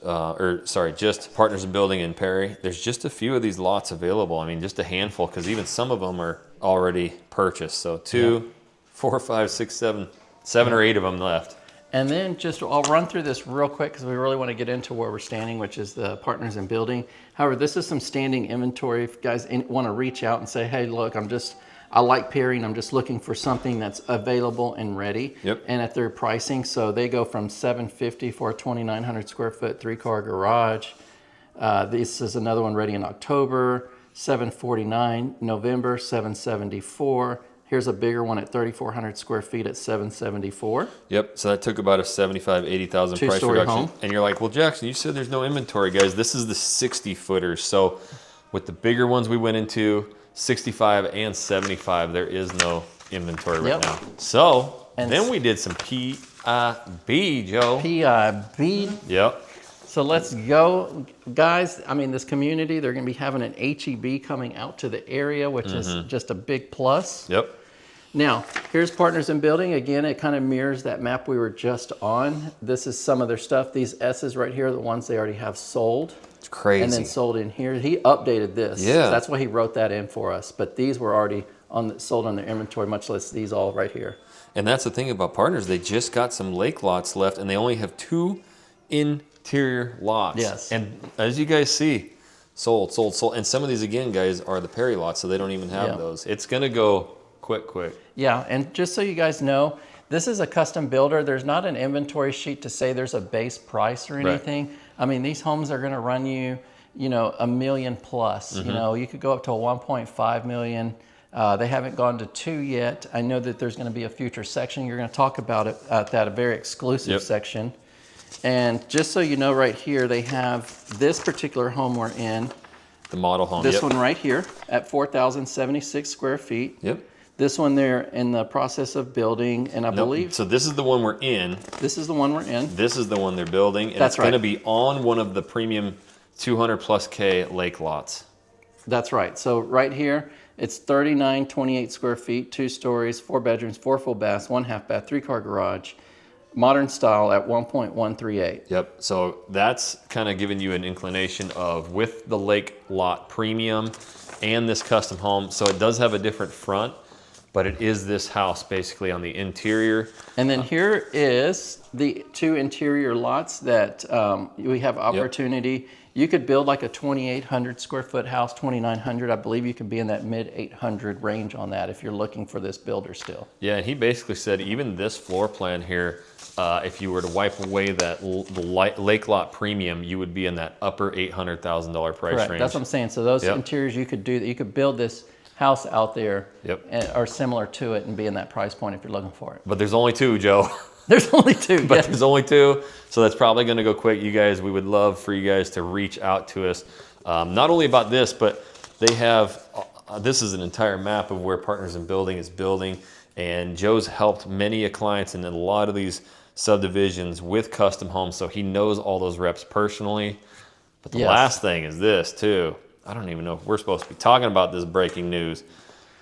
just Partners in Building in Perry. There's just a few of these lots available. I mean, just a handful, because even some of them are already purchased. So 2, 4, 5, 6, 7 or 8 of them left. And then I'll run through this real quick because we really want to get into where we're standing, which is the Partners in Building. However, this is some standing inventory. If you guys want to reach out and say, hey, look, I like Perry and I'm just looking for something that's available and ready. Yep. And at their pricing. So they go from $750 for a 2,900 square foot 3-car garage. This is another one ready in October, $749, November, $774. Here's a bigger one at 3,400 square feet at $774. Yep, so that took about a $75,000, $80,000 price reduction. Home. And you're like, well, Jackson, you said there's no inventory, guys. This is the 60-footers. So with the bigger ones we went into, 65 and 75, there is no inventory right now. So then we did some PIB, Joe. PIB. Yep. So let's go, guys. I mean, this community, they're going to be having an HEB coming out to the area, which is just a big plus. Yep. Now, here's Partners in Building. Again, it kind of mirrors that map we were just on. This is some of their stuff. These S's right here are the ones they already have sold. It's crazy. And then sold in here. He updated this. Yeah. So that's why he wrote that in for us. But these were already sold on their inventory, much less these all right here. And that's the thing about Partners. They just got some lake lots left, and they only have 2 interior lots. Yes. And as you guys see, sold. And some of these, again, guys, are the Perry lots, so they don't even have those. It's going to go quick. Yeah, and just so you guys know, this is a custom builder. There's not an inventory sheet to say there's a base price or anything. Right. I mean, these homes are going to run you, $1 million plus. You could go up to a 1.5 million. They haven't gone to 2 yet. I know that there's going to be a future section. You're going to talk about it at that, a very exclusive section. And just so you know, right here, they have this particular home we're in. The model home. This one right here at 4,076 square feet. Yep. This one they're in the process of building, and I believe... So this is the one we're in. This is the one we're in. This is the one they're building, and That's it's going to be on one of the premium 200 plus K lake lots. That's right. So right here, it's 3,928 square feet, 2 stories, 4 bedrooms, 4 full baths, 1 half bath, 3-car garage, modern style at 1.138. Yep. So that's kind of giving you an inclination of with the lake lot premium and this custom home. So it does have a different front, but it is this house basically on the interior. And then here is the 2 interior lots that we have opportunity. Yep. You could build like a 2,800 square foot house, 2,900. I believe you could be in that mid 800 range on that if you're looking for this builder still. Yeah, and he basically said even this floor plan here, if you were to wipe away that lake lot premium, you would be in that upper $800,000 price range. That's what I'm saying. So those interiors you could do, you could build this house out there or similar to it and be in that price point if you're looking for it. But there's only 2, Joe. There's only 2. But there's only 2, so that's probably going to go quick. You guys, we would love for you guys to reach out to us, not only about this, but they have, this is an entire map of where Partners in Building is building, and Joe's helped many clients in a lot of these subdivisions with custom homes, so he knows all those reps personally. But the last thing is this, too. I don't even know if we're supposed to be talking about this breaking news.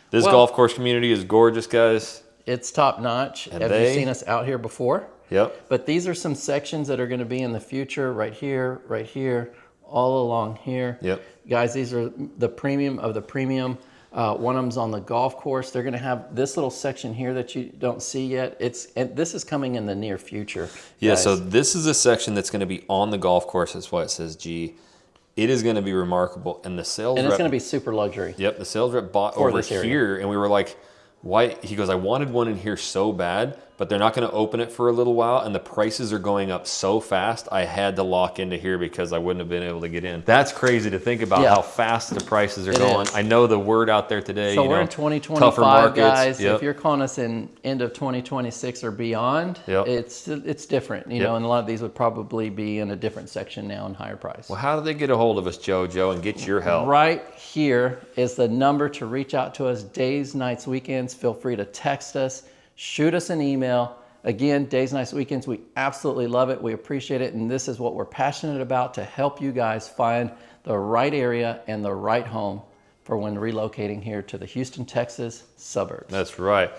This golf course community is gorgeous, guys. It's top notch. Have you seen us out here before? Yep. But these are some sections that are going to be in the future, right here, all along here. Yep. Guys, these are the premium of the premium. One of them's on the golf course. They're going to have this little section here that you don't see yet. And this is coming in the near future. Yeah, so this is a section that's going to be on the golf course. That's why it says G. It is going to be remarkable. And the sales rep... And it's going to be super luxury. Yep, the sales rep bought over here, and we were like, why? He goes, I wanted one in here so bad, but they're not going to open it for a little while, and the prices are going up so fast, I had to lock into here because I wouldn't have been able to get in. That's crazy to think about how fast the prices are going. I know the word out there today, so you we're know, in 2025, tougher markets. guys. If you're calling us in end of 2026 or beyond, it's different, you know, and a lot of these would probably be in a different section now and higher price. Well, how do they get a hold of us, Joe, and get your help? Right here is the number to reach out to us days, nights, weekends. Feel free to text us, shoot us an email. Again, days, nights, weekends, we absolutely love it. We appreciate it. And this is what we're passionate about, to help you guys find the right area and the right home for when relocating here to the Houston, Texas suburbs. That's right.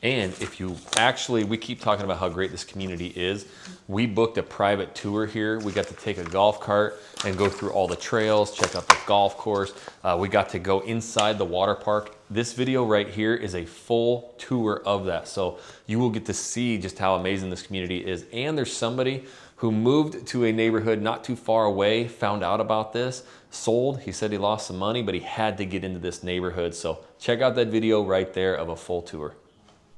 And if you actually, we keep talking about how great this community is. We booked a private tour here. We got to take a golf cart and go through all the trails, check out the golf course. We got to go inside the water park. This video right here is a full tour of that. So you will get to see just how amazing this community is. And there's somebody who moved to a neighborhood not too far away, found out about this, sold. He said he lost some money, but he had to get into this neighborhood. So check out that video right there of a full tour.